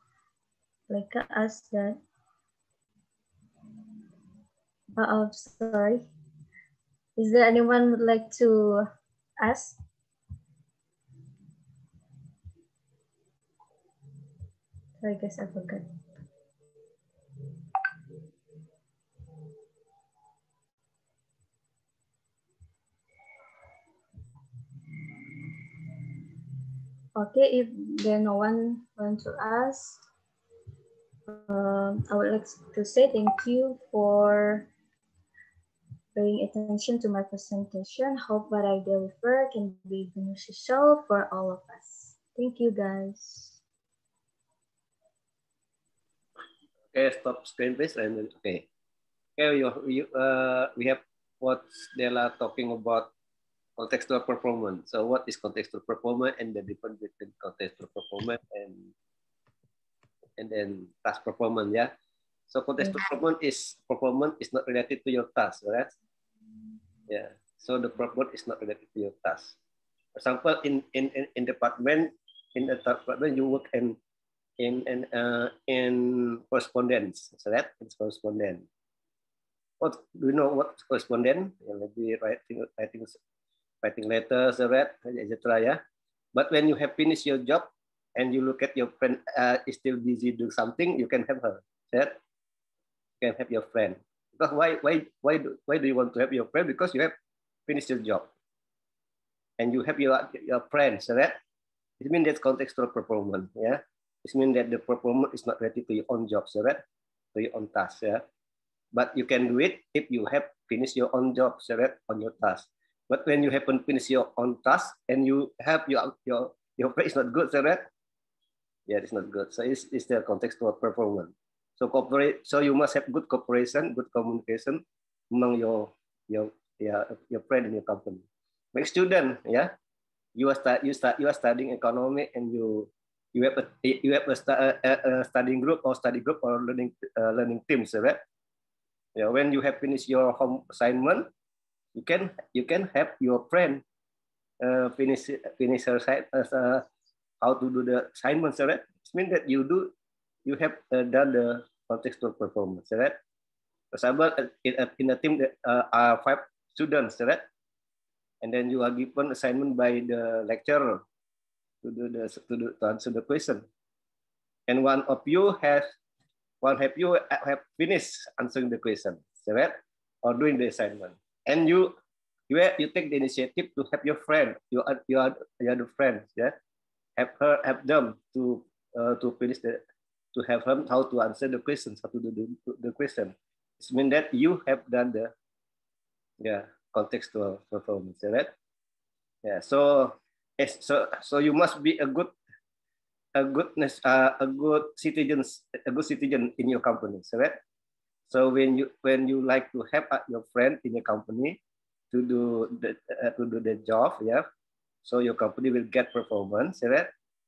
Laika asked that, sorry. Is there anyone would like to ask? Sorry guys, I forgot. Okay, if there no one want to ask, I would like to say thank you for paying attention to my presentation. Hope what I deliver can be beneficial for all of us. Thank you, guys. Okay, stop screen please. And then, okay. Okay, we have what Della talking about contextual performance. So what is contextual performance and the difference between contextual performance and then task performance, yeah. So contextual performance is not related to your task, right? Yeah. So the performance is not related to your task. For example, in department you work in correspondence, so that it's correspondence. What do you know what correspondence? Maybe writing letters, etc. Yeah. But when you have finished your job and you look at your friend is still busy doing something, you can help her. Right? You can help your friend. Because why do you want to help your friend? Because you have finished your job and you help your friends. Right? It means that's contextual performance. Yeah. It means that the performance is not related to your own job, right? To your own task. Yeah. But you can do it if you have finished your own job, right? On your task. But when you haven't finished your own task and you have your friend is not good, right? Yeah, it's not good. So it's the contextual performance. So so you must have good cooperation, good communication among your friend in your company. Like student, yeah, you are studying economics and you have a studying group or learning teams, right? Yeah, when you have finished your home assignment, you can help your friend finish her side how to do the assignments, right? It means that you have done the contextual performance, right? For example, in a team that are 5 students, right? And then you are given assignment by the lecturer to answer the question, and one of you have finished answering the question, right? Or doing the assignment, and you take the initiative to help your friend, your other friends, yeah, help them to finish to have them how to answer the questions, how to do the question. It means that you have done the contextual performance, right? Yeah. So you must be a good citizen in your company, right? So when you like to help your friend in your company to do the job, yeah. So your company will get performance, right?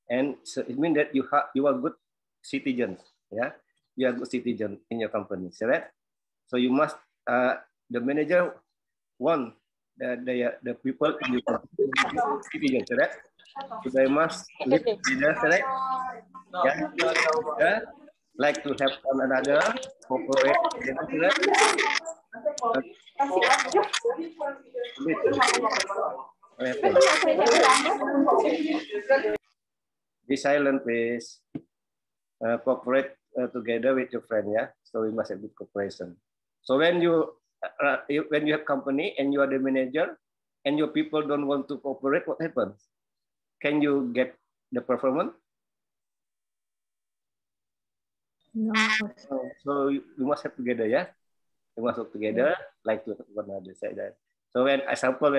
And so it means that you are good citizens, yeah. You are good citizen in your company, right? So you must the manager want the people in your company citizens, right? So they must live together, right? Yeah. Like to help one another, cooperate together, Be silent, please. Cooperate together with your friend, yeah. So we must have good cooperation. So when you have company and you are the manager, and your people don't want to cooperate, what happens? Can you get the performance? No. So you must have together, yeah. You must work together, like to one another. Say that. So when example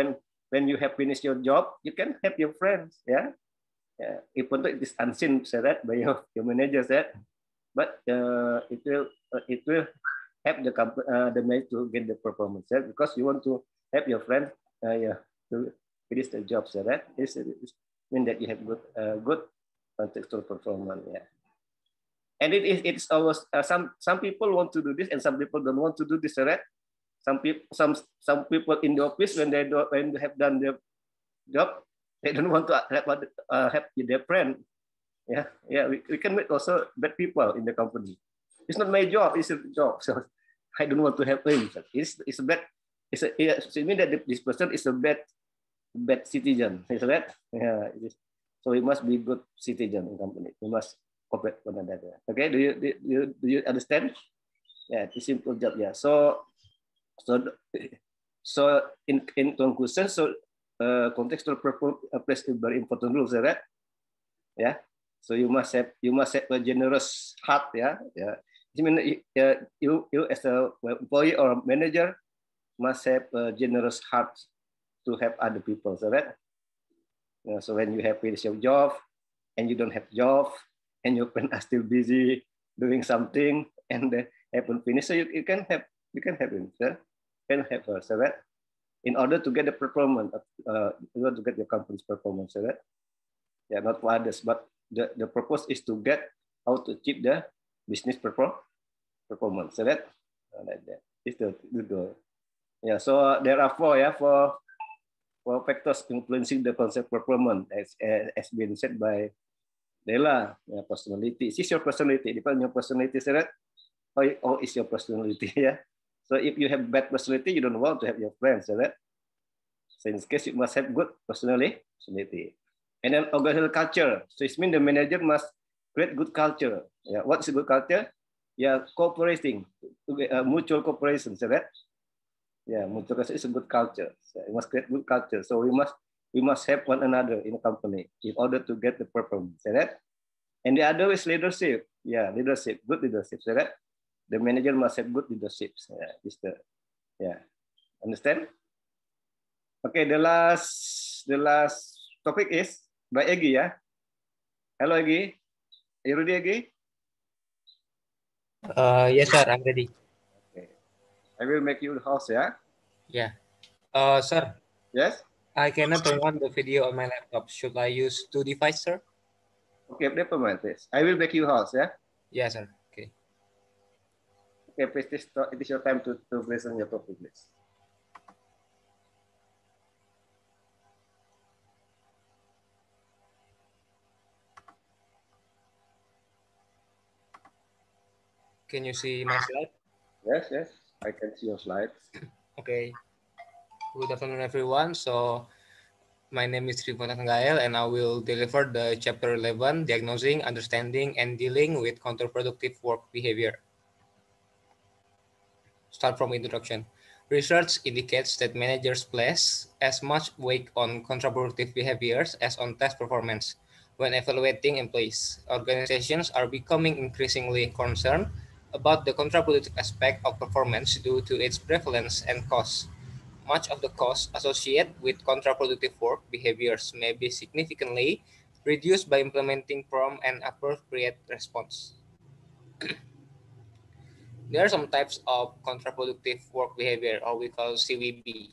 when you have finished your job, you can help your friends, yeah. Yeah. Even though it is unseen, say that by your manager said, but it will help the company, the manager to get the performance, yeah? Because you want to help your friend, yeah, to finish the job, so that is mean that you have good contextual performance, yeah. And it's always some people want to do this and some people don't want to do this, right? Some people in the office when they have done their job, they don't want to help their friend. Yeah. We can meet also bad people in the company. It's not my job; it's a job. So I don't want to help him. It's a bad. It means that this person is a bad citizen. Is that? Yeah. It is. So he must be good citizen in company. We must cooperate one another. Okay. Do you understand? Yeah. It's simple job. Yeah. So in conclusion, so contextual purpose plays a very important role, right? Yeah. So you must have a generous heart, yeah. I mean, you as a employee or manager must have a generous heart to help other people, right? Yeah, so when you have finished your job and you don't have job and your friends are still busy doing something and they haven't finished, so you can help him, sir. Can help her, so right? In order to get the performance, in order to get your company's performance, right? Yeah, not for others, but the purpose is to get how to achieve the business performance, right? Like that. Is the goal. Yeah, so there are four factors influencing the concept performance, as been said by Dela. Yeah, personality. Is your personality? Depends on your personality, right? How is your personality? Yeah. So if you have bad personality, you don't want to have your friends, right? So in this case, you must have good personality. And then organizational culture. So it means the manager must create good culture. Yeah. What's a good culture? Yeah, cooperating, mutual cooperation, right? Yeah, mutual cooperation is a good culture. So we must create good culture. So we must help one another in a company in order to get the performance, right? And the other is leadership. Yeah, leadership, good leadership, right? The manager must have good leadership. Yeah, understand? Okay, the last topic is by Egi, yeah. Hello, Egi. Are you ready, Egi? Yes, sir. I'm ready. Okay. I will make you the host, yeah. Yeah. Sir. Yes. I cannot turn on the video on my laptop. Should I use two devices, sir? Okay, never mind this. I will make you host, yeah. Yes, sir. Okay. Okay, please. It is your time to present your topic, please. Can you see my slide? Yes. I can see your slides. Okay. Good afternoon, everyone. So, my name is Tribhuwan Tanggael, and I will deliver the Chapter 11, Diagnosing, Understanding, and Dealing with Counterproductive Work Behavior. Start from introduction. Research indicates that managers place as much weight on counterproductive behaviors as on task performance. When evaluating employees, organizations are becoming increasingly concerned about the counterproductive aspect of performance due to its prevalence and cost. Much of the cost associated with counterproductive work behaviors may be significantly reduced by implementing prompt and appropriate response. There are some types of counterproductive work behavior, or we call CWB.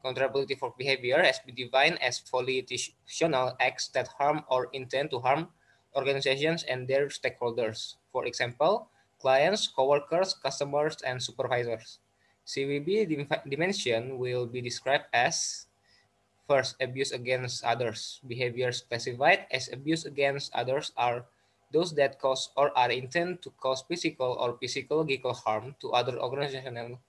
Contraproductive work behavior has been defined as volitional acts that harm or intend to harm organizations and their stakeholders. For example, clients, coworkers, customers, and supervisors. CVB dimension will be described as: first, abuse against others. Behaviors classified as abuse against others are those that cause or are intended to cause physical or psychological harm to other organizational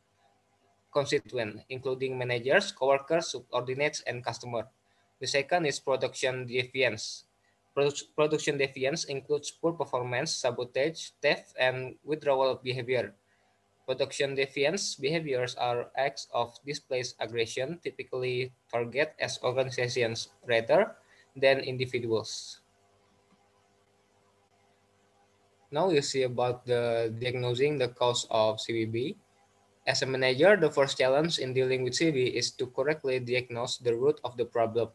constituents, including managers, coworkers, subordinates, and customers. The second is production deviance. Production deviance includes poor performance, sabotage, theft, and withdrawal behavior. Production deviance behaviors are acts of displaced aggression, typically target as organizations rather than individuals. Now you see about the diagnosing the cause of CVB. As a manager, the first challenge in dealing with CVB is to correctly diagnose the root of the problem.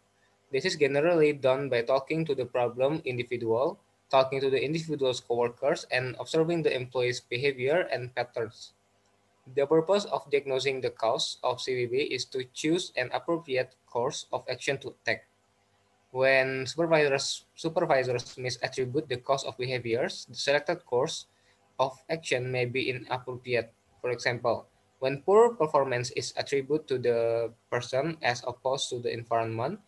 This is generally done by talking to the problem individual, talking to the individual's coworkers, and observing the employee's behavior and patterns. The purpose of diagnosing the cause of CVB is to choose an appropriate course of action to take. When supervisors misattribute the cause of behaviors, the selected course of action may be inappropriate. For example, when poor performance is attributed to the person as opposed to the environment,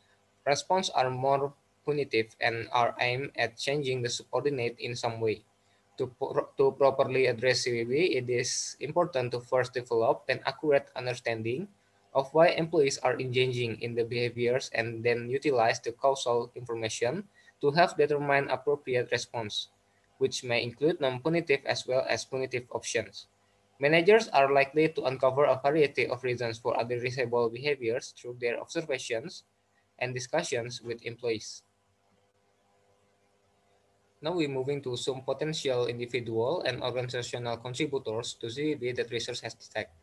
responses are more punitive and are aimed at changing the subordinate in some way. To properly address CVB, it is important to first develop an accurate understanding of why employees are engaging in the behaviors and then utilize the causal information to help determine appropriate response, which may include non-punitive as well as punitive options. Managers are likely to uncover a variety of reasons for undesirable behaviors through their observations and discussions with employees. Now we're moving to some potential individual and organizational contributors to CVB that research has detected.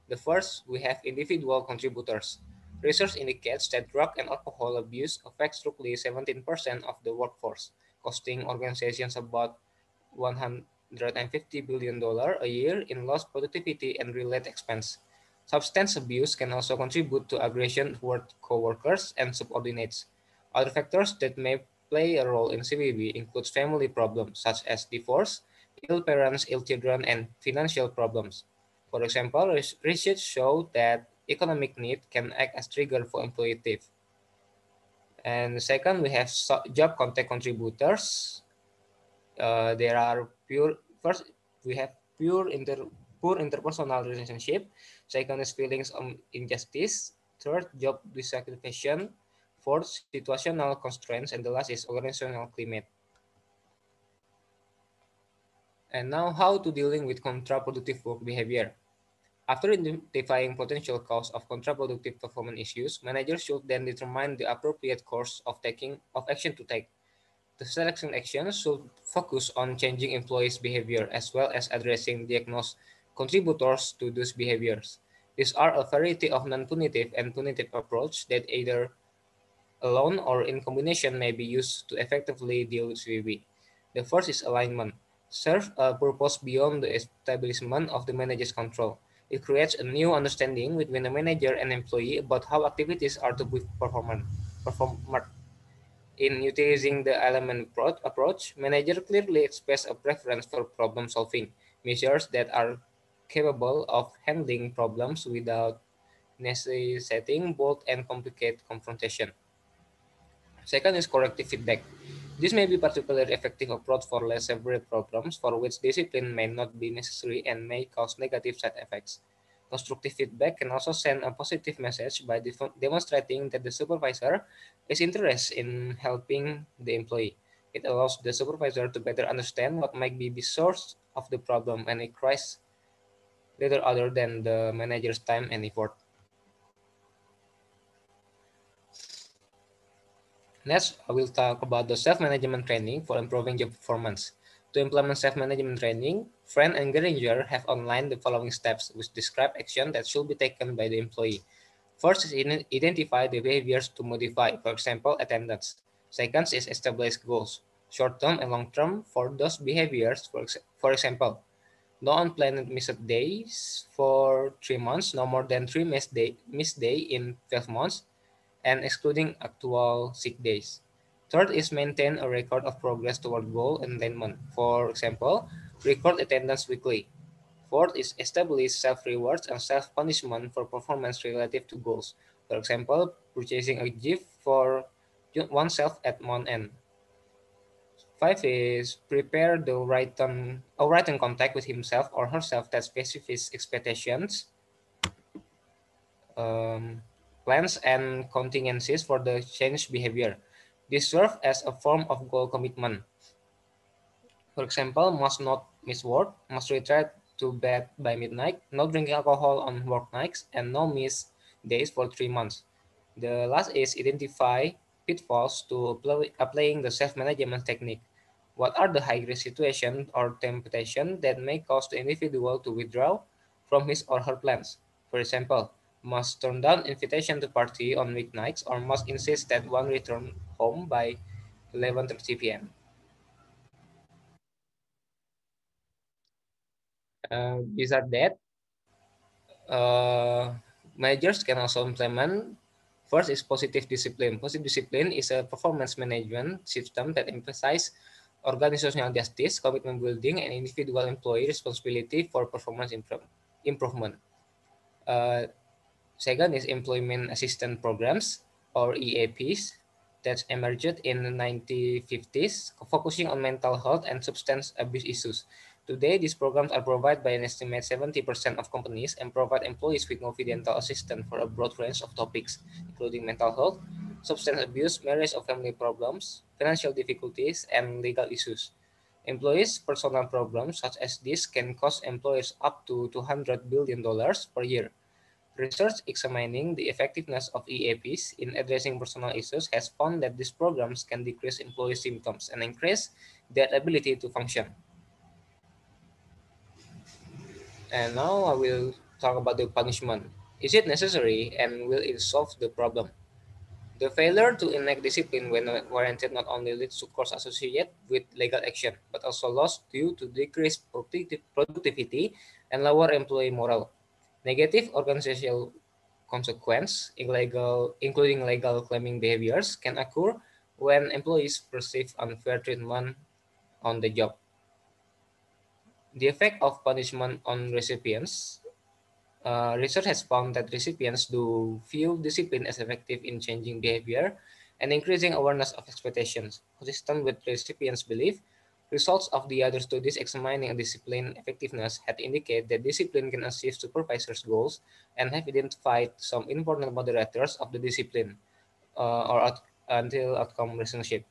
The first, we have individual contributors. Research indicates that drug and alcohol abuse affects roughly 17% of the workforce, costing organizations about $150 billion a year in lost productivity and related expense. Substance abuse can also contribute to aggression toward coworkers and subordinates. Other factors that may play a role in CVB includes family problems such as divorce, ill parents, ill children, and financial problems. For example, research showed that economic need can act as trigger for employee theft. And second, we have job context contributors. There are we have poor interpersonal relationship. Second is feelings of injustice. Third, job dissatisfaction. Fourth, situational constraints. And the last is organizational climate. And now, how to dealing with counterproductive work behavior. After identifying potential cause of counterproductive performance issues, managers should then determine the appropriate course of action to take. The selection action should focus on changing employees' behavior as well as addressing diagnosed contributors to those behaviors. These are a variety of non-punitive and punitive approaches that either alone or in combination may be used to effectively deal with CVB. The first is alignment. Serve a purpose beyond the establishment of the manager's control. It creates a new understanding between the manager and employee about how activities are to be performed. In utilizing the alignment approach, manager clearly express a preference for problem solving, measures that are capable of handling problems without necessitating bold and complicated confrontation. Second is corrective feedback. This may be particularly effective approach for less severe problems for which discipline may not be necessary and may cause negative side effects. Constructive feedback can also send a positive message by demonstrating that the supervisor is interested in helping the employee. It allows the supervisor to better understand what might be the source of the problem and requires little other than the manager's time and effort. Next, I will talk about the self-management training for improving job performance. To implement self-management training, Friend and Geringer have outlined the following steps which describe action that should be taken by the employee. First is identify the behaviors to modify, for example, attendance. Second is establish goals, short-term and long-term for those behaviors. For example, No unplanned missed days for 3 months, no more than 3 missed day in 12 months, and excluding actual sick days. Third is maintain a record of progress toward goal attainment. For example, record attendance weekly. Fourth is establish self-rewards and self-punishment for performance relative to goals. For example, purchasing a gift for oneself at month end. Five is prepare the written contact with himself or herself that specifies expectations, plans, and contingencies for the changed behavior. This serves as a form of goal commitment. For example, must not miss work, must retire to bed by midnight, no drinking alcohol on work nights, and no miss days for 3 months. The last is identify pitfalls to applying the self-management technique. What are the high-risk situations or temptations that may cause the individual to withdraw from his or her plans? For example, must turn down invitation to party on weeknights or must insist that one return home by 11:30 p.m. Besides that, managers can also implement. First is positive discipline. Positive discipline is a performance management system that emphasizes organizational justice, commitment building, and individual employee responsibility for performance improvement. Second is employment assistance programs, or EAPs, that emerged in the 1950s, focusing on mental health and substance abuse issues. Today, these programs are provided by an estimated 70% of companies and provide employees with confidential assistance for a broad range of topics, including mental health, substance abuse, marriage or family problems, financial difficulties, and legal issues. Employees' personal problems such as this can cost employers up to $200 billion per year. Research examining the effectiveness of EAPs in addressing personal issues has found that these programs can decrease employee symptoms and increase their ability to function. And now I will talk about the punishment. Is it necessary and will it solve the problem? The failure to enact discipline when warranted not only leads to costs associated with legal action, but also loss due to decreased productivity and lower employee morale. Negative organizational consequence, including legal claiming behaviors, can occur when employees perceive unfair treatment on the job. The effect of punishment on recipients. Research has found that recipients do view discipline as effective in changing behavior and increasing awareness of expectations. Consistent with recipients' belief, results of the other studies examining discipline effectiveness had indicated that discipline can achieve supervisors' goals and have identified some important moderators of the discipline until outcome relationship.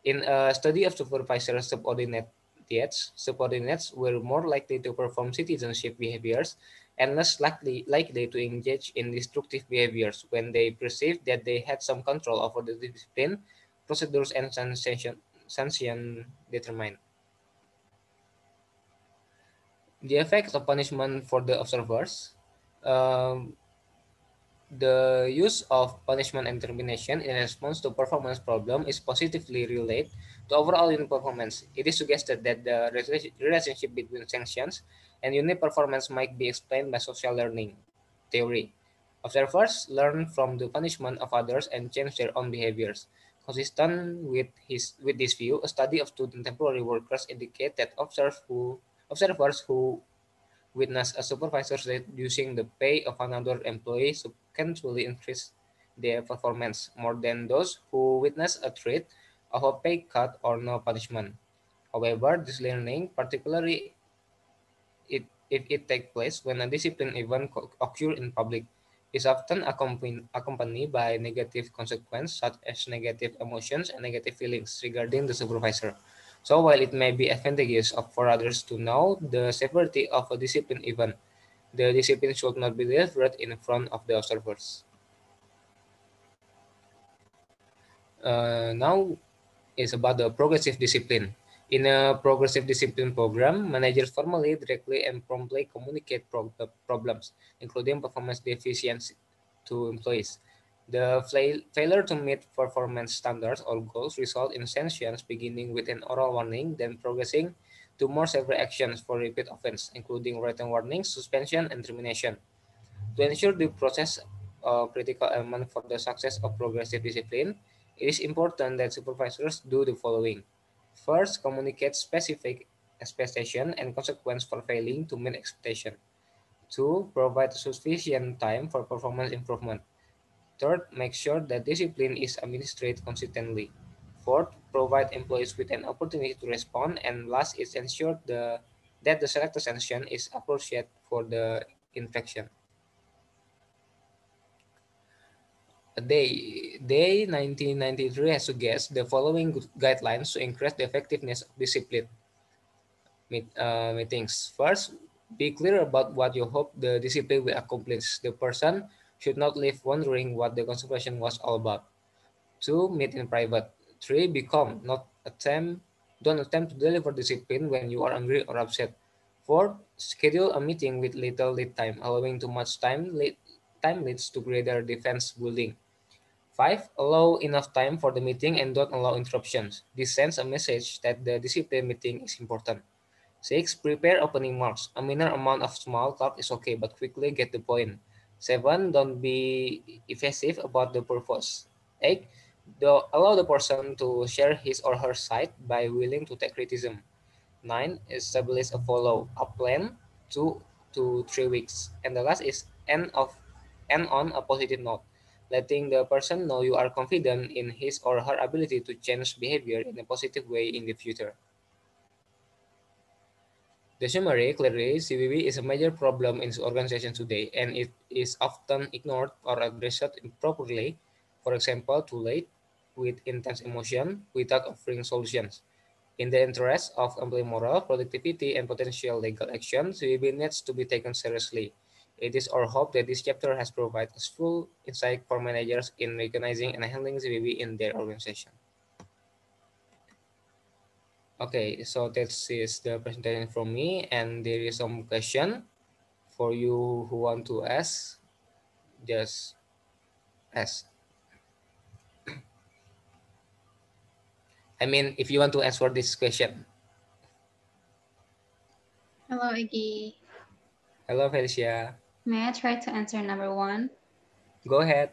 In a study of supervisor subordinates were more likely to perform citizenship behaviors and less likely to engage in destructive behaviors when they perceived that they had some control over the discipline, procedures, and sanction determined. The effects of punishment for the observers. The use of punishment and termination in response to performance problem is positively related to overall unit performance. It is suggested that the relationship between sanctions and unit performance might be explained by social learning theory. Observers learn from the punishment of others and change their own behaviors. Consistent with this view, a study of student temporary workers indicate that observers who witness a supervisor reducing the pay of another employee substantially increase their performance more than those who witness a threat of a pay cut or no punishment. However, this learning, particularly if it takes place when a discipline event occurs in public, is often accompanied by negative consequences such as negative emotions and negative feelings regarding the supervisor. So while it may be advantageous for others to know the severity of a discipline event, the discipline should not be delivered in front of the observers. Now is about the progressive discipline. In a progressive discipline program, managers formally, directly, and promptly communicate problems, including performance deficiency, to employees. The failure to meet performance standards or goals result in sanctions beginning with an oral warning, then progressing to more severe actions for repeat offense, including written warnings, suspension, and termination. To ensure the process a critical element for the success of progressive discipline, it is important that supervisors do the following. First, communicate specific expectation and consequence for failing to meet expectation. Two, provide sufficient time for performance improvement. Third, make sure that discipline is administered consistently. Fourth, provide employees with an opportunity to respond. And last is ensure that the selected sanction is appropriate for the infraction. Day 1993 has suggested the following guidelines to increase the effectiveness of discipline meetings. First, be clear about what you hope the discipline will accomplish. The person should not leave wondering what the consultation was all about. Two, meet in private. Three, be calm. Don't attempt to deliver discipline when you are angry or upset. Four, schedule a meeting with little lead time. Allowing too much time leads to greater defense building. Five, allow enough time for the meeting and don't allow interruptions. This sends a message that the discipline meeting is important. Six, prepare opening marks. A minor amount of small talk is okay, but quickly get the point. Seven, don't be evasive about the purpose. Eight, allow the person to share his or her side by willing to take criticism. Nine, establish a follow-up plan, 2 to 3 weeks. And the last is end on a positive note, letting the person know you are confident in his or her ability to change behavior in a positive way in the future. The summary, clearly, CVV is a major problem in organizations today, and it is often ignored or addressed improperly, for example, too late, with intense emotion, without offering solutions. In the interest of employee morale, productivity, and potential legal action, CVV needs to be taken seriously. It is our hope that this chapter has provided useful insight for managers in recognizing and handling CVV in their organization. Okay, so that is the presentation from me, and there is some question for you who want to ask. Just ask. I mean, if you want to answer this question. Hello, Iggy. Hello, Felicia. May I try to answer number one? Go ahead.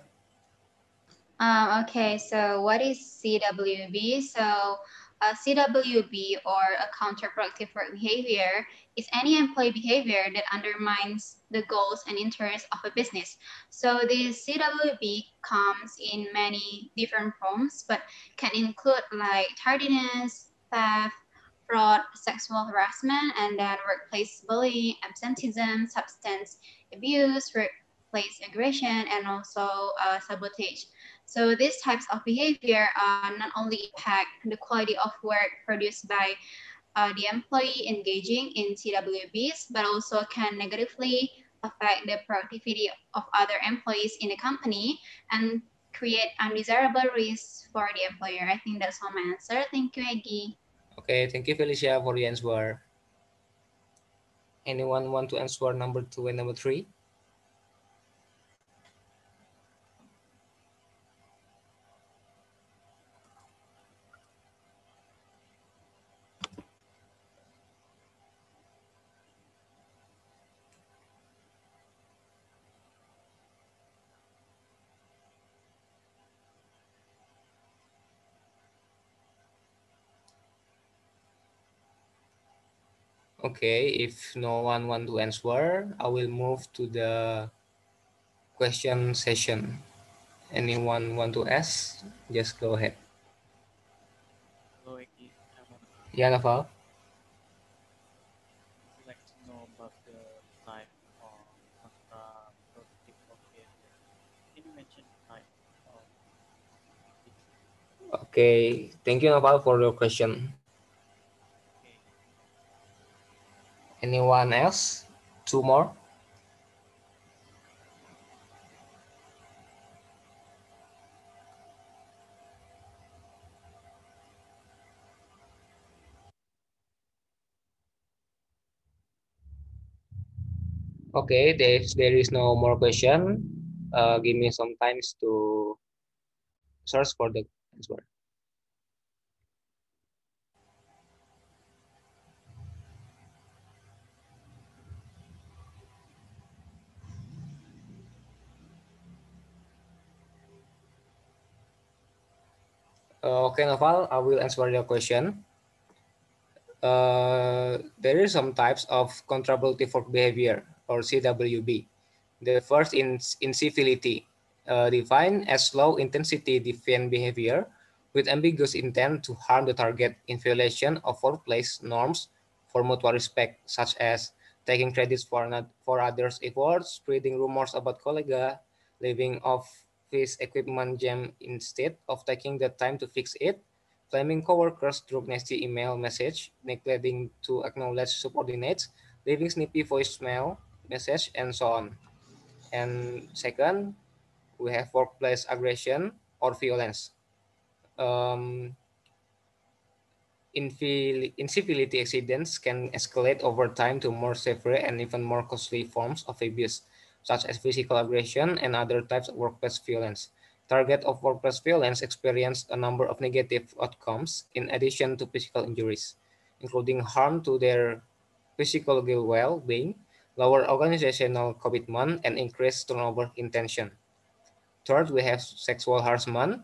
Okay, so what is CWB? So CWB, or a counterproductive work behavior, is any employee behavior that undermines the goals and interests of a business. So this CWB comes in many different forms, but can include like tardiness, theft, fraud, sexual harassment, and then workplace bullying, absenteeism, substance abuse, workplace aggression, and also sabotage. So these types of behavior not only impact the quality of work produced by the employee engaging in CWBs, but also can negatively affect the productivity of other employees in the company and create undesirable risks for the employer. I think that's all my answer. Thank you, Eggy. Okay, thank you, Felicia, for the answer. Anyone want to answer number 2 and number 3? Okay, if no one want to answer, I will move to the question session. Anyone want to ask? Just go ahead. Hello, Eki. Yeah, Naval. I'd like to know about the type of counterproductive behavior. Can you mention type of it? Okay, thank you, Naval, for your question. Okay. Anyone else? 2 more? Okay, if there is no more question, give me some time to search for the answer. Okay, Noval, I will answer your question. There is some types of contributive work behavior, or CWB. The first is incivility, defined as low intensity defiant behavior with ambiguous intent to harm the target in violation of workplace norms for mutual respect, such as taking credits for others' efforts, spreading rumors about colleague, leaving office equipment jam instead of taking the time to fix it, claiming coworkers through nasty email message, neglecting to acknowledge subordinates, leaving snippy voicemail message, and so on. And second, we have workplace aggression or violence. Incivility accidents can escalate over time to more severe and even more costly forms of abuse, such as physical aggression and other types of workplace violence. Target of workplace violence experienced a number of negative outcomes in addition to physical injuries, including harm to their physical well-being, lower organizational commitment, and increased turnover in tension. Third, we have sexual harassment.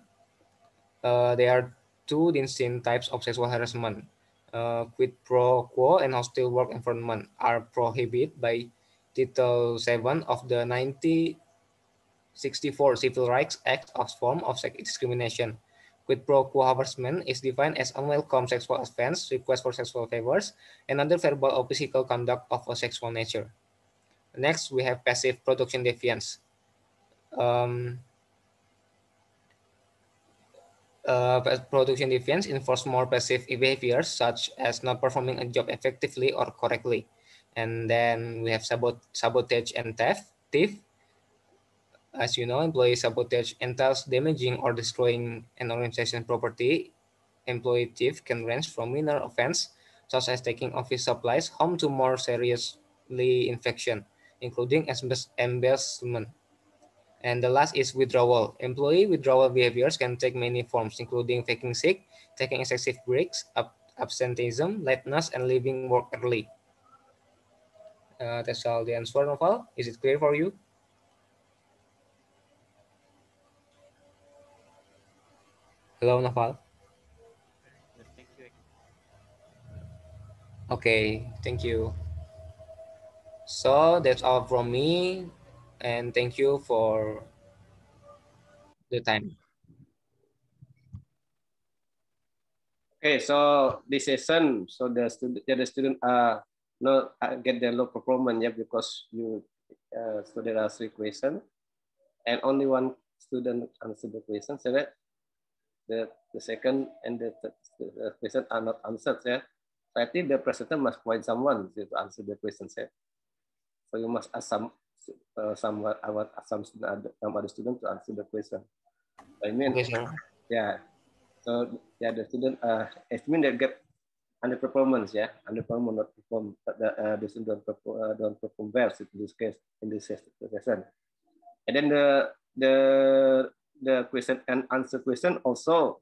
There are two distinct types of sexual harassment. Quid pro quo and hostile work environment are prohibited by Title 7 of the 1964 Civil Rights Act as form of sex discrimination. Quid pro quo harassment is defined as unwelcome sexual offense, request for sexual favors, and other verbal or physical conduct of a sexual nature. Next, we have passive production deviance. Production deviance involves more passive behaviors such as not performing a job effectively or correctly. And then we have sabotage and theft. As you know, employee sabotage entails damaging or destroying an organization's property. Employee theft can range from minor offense, such as taking office supplies home, to more seriously infraction, including embezzlement. And the last is withdrawal. Employee withdrawal behaviors can take many forms, including taking sick, taking excessive breaks, absenteeism, lateness, and leaving work early. That's all the answer, Noval. Is it clear for you? Hello, Noval. Thank you. Okay, thank you. So that's all from me, and thank you for the time. Okay, so this session, so the student not get the low performance, yeah, because you so there are 3 questions, and only one student answer the question, so that the second and the third question are not answered, yeah. So I think the presenter must find someone to answer the question, yeah. So you must ask some other student to answer the question. I mean, okay, sir. Yeah. So yeah, the student estimate they get underperformance, yeah, underperform not perform, but the student don't perform well in this case, in this session. And then the question and answer question also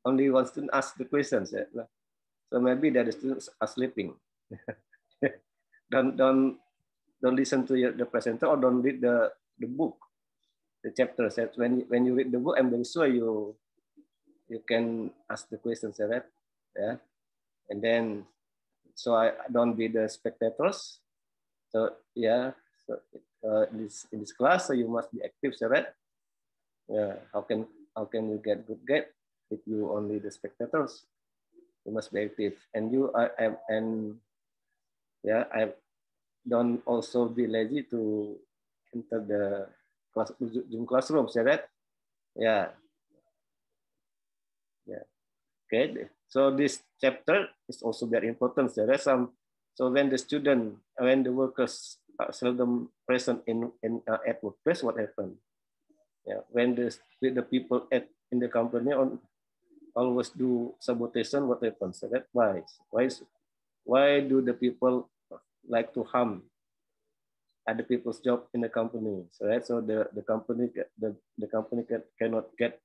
only one student ask the questions, yeah. So maybe that the students are sleeping. don't listen to the presenter or don't read the book, the chapter. So when you read the book, I'm very sure you can ask the questions, right? Yeah. And then, so I don't be the spectators. So yeah, so in this class, so you must be active, right? Yeah. How can you get good grade if you only the spectators? You must be active, and I don't also be lazy to enter the Zoom classroom, right? Yeah. Yeah. Okay. So this chapter is also very important. There are some. So when the workers are seldom present at workplace, what happened? Yeah. When the people in the company always do sabotation, what happens? So that's why do the people like to harm other people's job in the company? So right. So the company cannot get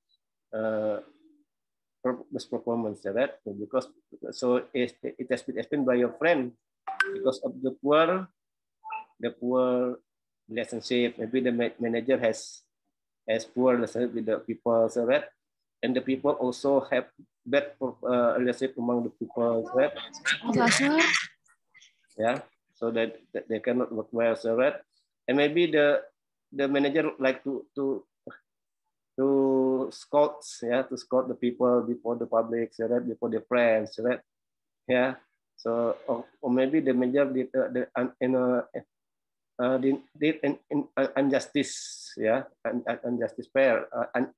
best performance, right? Because so it has been explained by your friend, because of the poor relationship. Maybe the manager has poor relationship with the people, so right? and the people also have bad relationship among the people, right? Yeah, so that they cannot work well, so right? And maybe the manager like to scout, yeah, to scout the people before the public, so right? Before the friends, right? Yeah. So or maybe the manager did did injustice, yeah, injustice fair,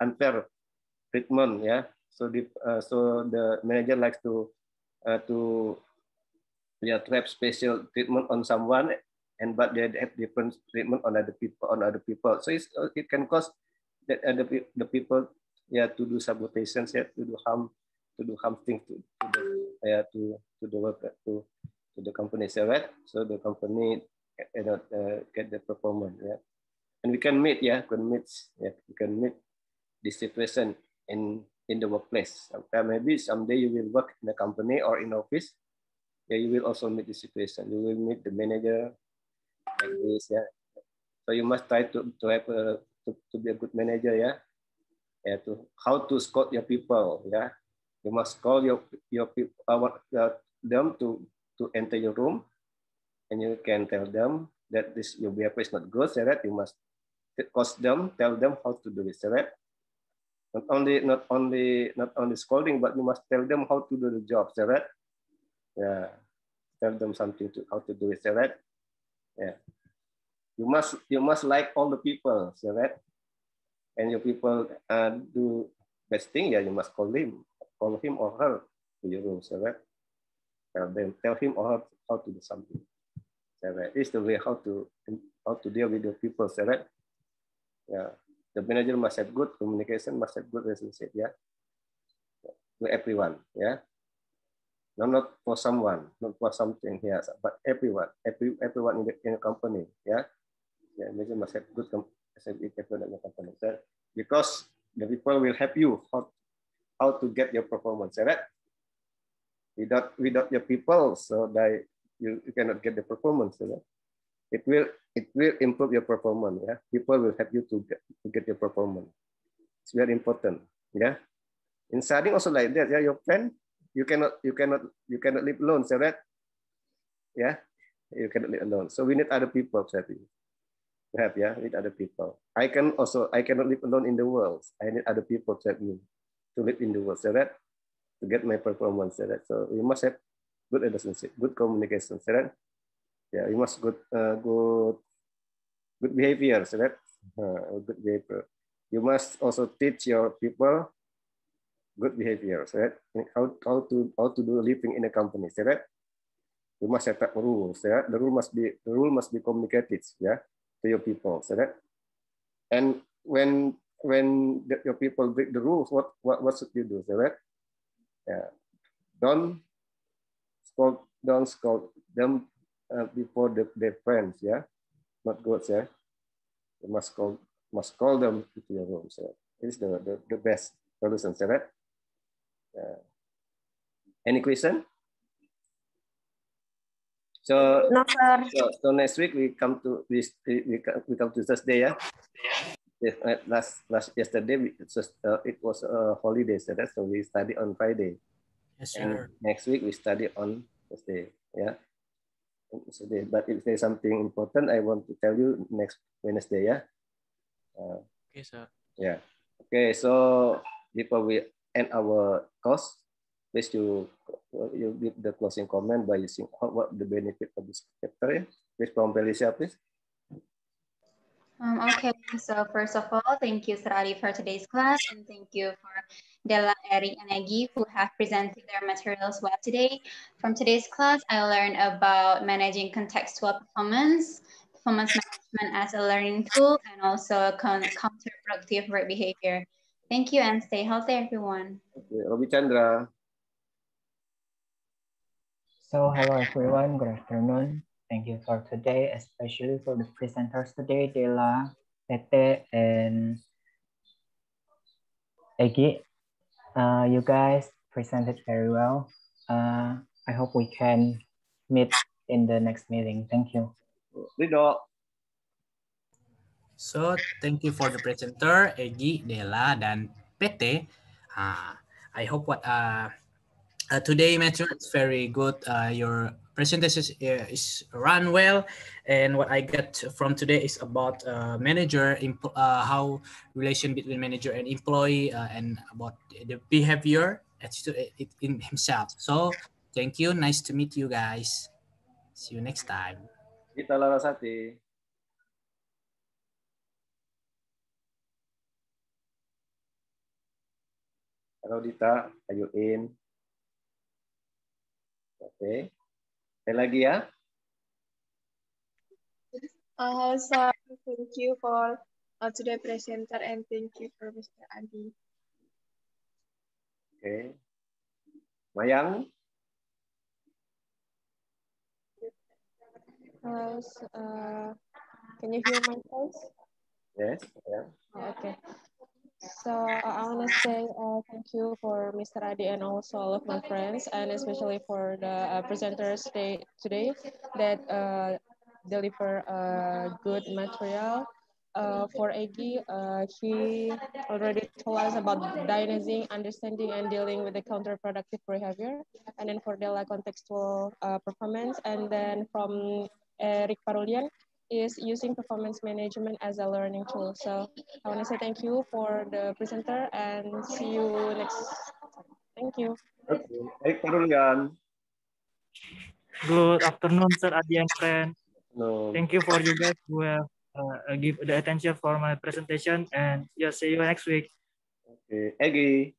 unfair treatment, yeah. So the manager likes to yeah, to have special treatment on someone, and but they have different treatment on other people. So it can cause that the people, yeah, to do sabotations, yeah, to do harm things to the worker, to the company, so right? So the company cannot get the performance, yeah. And we can meet this situation in the workplace. Maybe someday you will work in a company or in office. Yeah, you will also meet the situation. You will meet the manager like this, yeah. So you must try to have to be a good manager, yeah. Yeah, to how to scout your people, yeah. You must call your people, them to enter your room, and you can tell them that this your behavior is not good, so that you must tell them how to do it, so that not only scolding, but you must tell them how to do the job, so that yeah, tell them something to how to do it, so that yeah, you must like all the people, so that and your people do best thing, yeah, you must call him or her to your room, so that tell him or her how to do something. So that is the way how to deal with the people, so that yeah, the manager must have good communication, must have good relationship, yeah, to everyone, yeah. No, not for someone, not for something here, but everyone in the company, yeah. Yeah, manager must have good everyone in the company, so, because the people will help you how to get your performance, right? Without your people, so that you cannot get the performance, right? It will improve your performance, yeah. People will help you to get your performance. It's very important, yeah. In studying also like that, yeah. Your friend, you cannot live alone, so right? Yeah, you cannot live alone. So we need other people to help you. Yeah, with other people. I cannot live alone in the world. I need other people to help me to live in the world, so that to get my performance, so that so you must have good relationship, good communication, so that yeah, you must good behavior, so that good behavior. You must also teach your people good behavior, so that how to do living in a company, so that you must set up rules, so that the rule must be communicated, yeah, to your people, so that and when your people break the rules, what should you do, so that yeah, don't scold them before their friends, yeah, not good, yeah. You must call them to your room, so it's the best solution, so that any question? So No, sir. So next week we come to Thursday, yeah. Yesterday it was a holiday, so we study on Friday. Yes, and sir. next week we study on Thursday, yeah. Thursday. But if there's something important, I want to tell you next Wednesday, yeah. Okay, sir. Yeah. Okay. So before we end our course, please you give the closing comment by using what the benefit of this chapter. Yeah? Please from Felicia, please. Okay, so first of all, thank you, Sradi, for today's class, and thank you for Della, Eric, and Egi who have presented their materials well today. From today's class, I learned about managing contextual performance management as a learning tool, and also counterproductive work behavior. Thank you, and stay healthy, everyone. Okay, Robi Chandra. So hello everyone, good afternoon. Thank you for today, especially for the presenters today, Della, Tete, and Egi. You guys presented very well. I hope we can meet in the next meeting. Thank you. Rido. So, thank you for the presenter, Egi, Della, dan PT. I hope what today, Metro, it's very good. Your presentation is run well, and what I get from today is about manager, how relation between manager and employee, and about the behavior attitude in himself. So, thank you. Nice to meet you guys. See you next time. Kita Larasati. Halo Dita, are you in? Oke. Sekali lagi ya. So thank you for today presenter and thank you for Mr. Adi. Oke. Mayang. Can you hear my voice? Yes. Yeah. Okay. So I want to say thank you for Mr. Adi and also all of my friends, and especially for the presenters today that deliver good material. For Egi, he already told us about diagnosing, understanding, and dealing with the counterproductive behavior. And then for Della, contextual performance. And then from Eric Parulian, is using performance management as a learning tool. So I want to say thank you for the presenter and see you next time. Thank you. Okay. Eric Parulian. Good afternoon, Sir Adi and friends. No. Thank you for you guys who have give the attention for my presentation, and yeah, see you next week. Okay, Egi.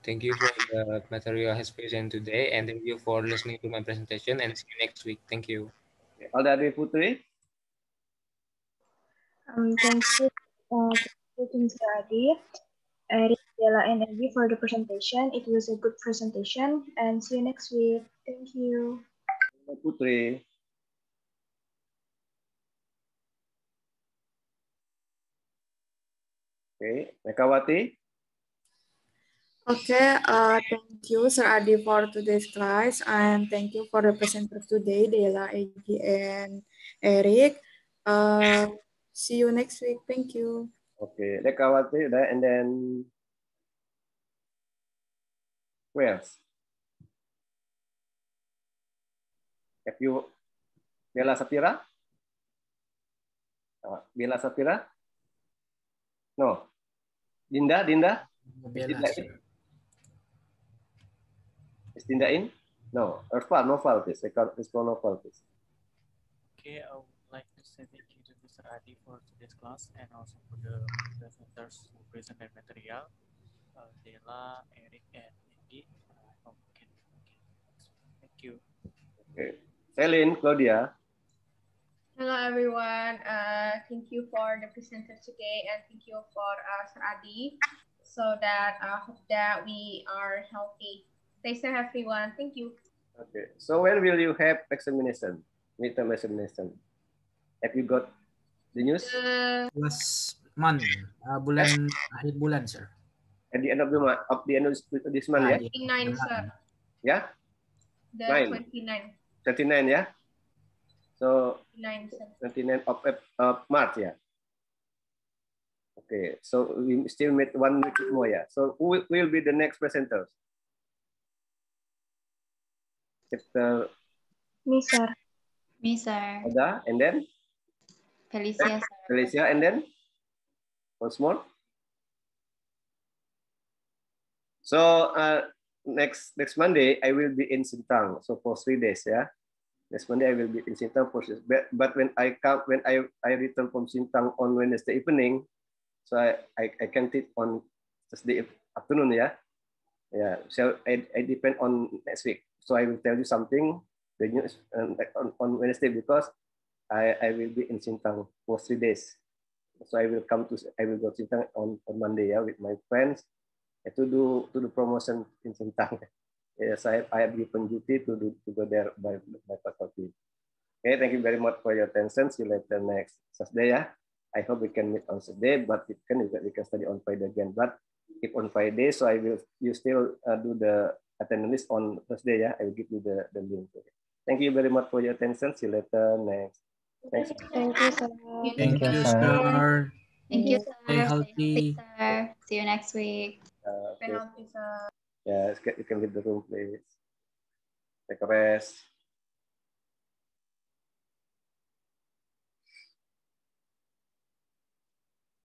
Thank you for the material has presented today, and thank you for listening to my presentation, and see you next week. Thank you. Aldari Putri. Thank you, Mr. Adi, Eric, Della, and Egi for the presentation. It was a good presentation, and see you next week. Thank you. Putri. Okay, Megawati. Okay, thank you, Sir Adi, for today's class, and thank you for the presenters today, Dela, Egi, and Eric. See you next week. Thank you. Okay, Megawati, and then who else? Have you Bella Sapira? Bella Sapira? No. Dinda? Is Dinda in? No. Irfan, no fault. It's no fault. Okay, I would like to say thank you to Mr. Adi for today's class and also for the presenters who presented material, Dela, Eric, and Egi. Thank you. Okay. Celine, Claudia. Hello everyone. Thank you for the presenter today and thank you for Sir Adi, so that I hope that we are healthy. Stay safe everyone. Thank you. Okay. So when will you have examination? Midterm examination. Have you got the news? Last month, bulan akhir bulan, sir. At the end of the month, this month, yeah? 29, sir. Yeah? The 29. 29, yeah? So 29 of March, yeah. Okay, so we still meet 1 week more, yeah. So who will be the next presenters? Me, sir. Me, sir. Ada, and then? Felicia, sir. Felicia, and then? Once more. So next Monday I will be in Sintang. So for 3 days, yeah. Next Monday I will be in Sintang for. But when I return from Sintang on Wednesday evening, so I can teach on Thursday afternoon, yeah. Yeah. So I depend on next week. So I will tell you something the news on Wednesday because I will be in Sintang for 3 days. So I will go to Sintang on Monday, yeah, with my friends to do promotion in Sintang. Yes, I have given duty to go there by faculty. Okay, thank you very much for your attention. See you later next Saturday, yeah. I hope we can meet on Saturday, but we can study on Friday again. But if on Friday, so you still do the attendance on Thursday, yeah. I will give you the link. Okay. Thank you very much for your attention. See you later next. Thanks. Thank you, sir. Thank you, sir. Thank you, sir. Stay healthy. Stay See you next week. Okay. Yeah, you can leave the room, please. Take a rest.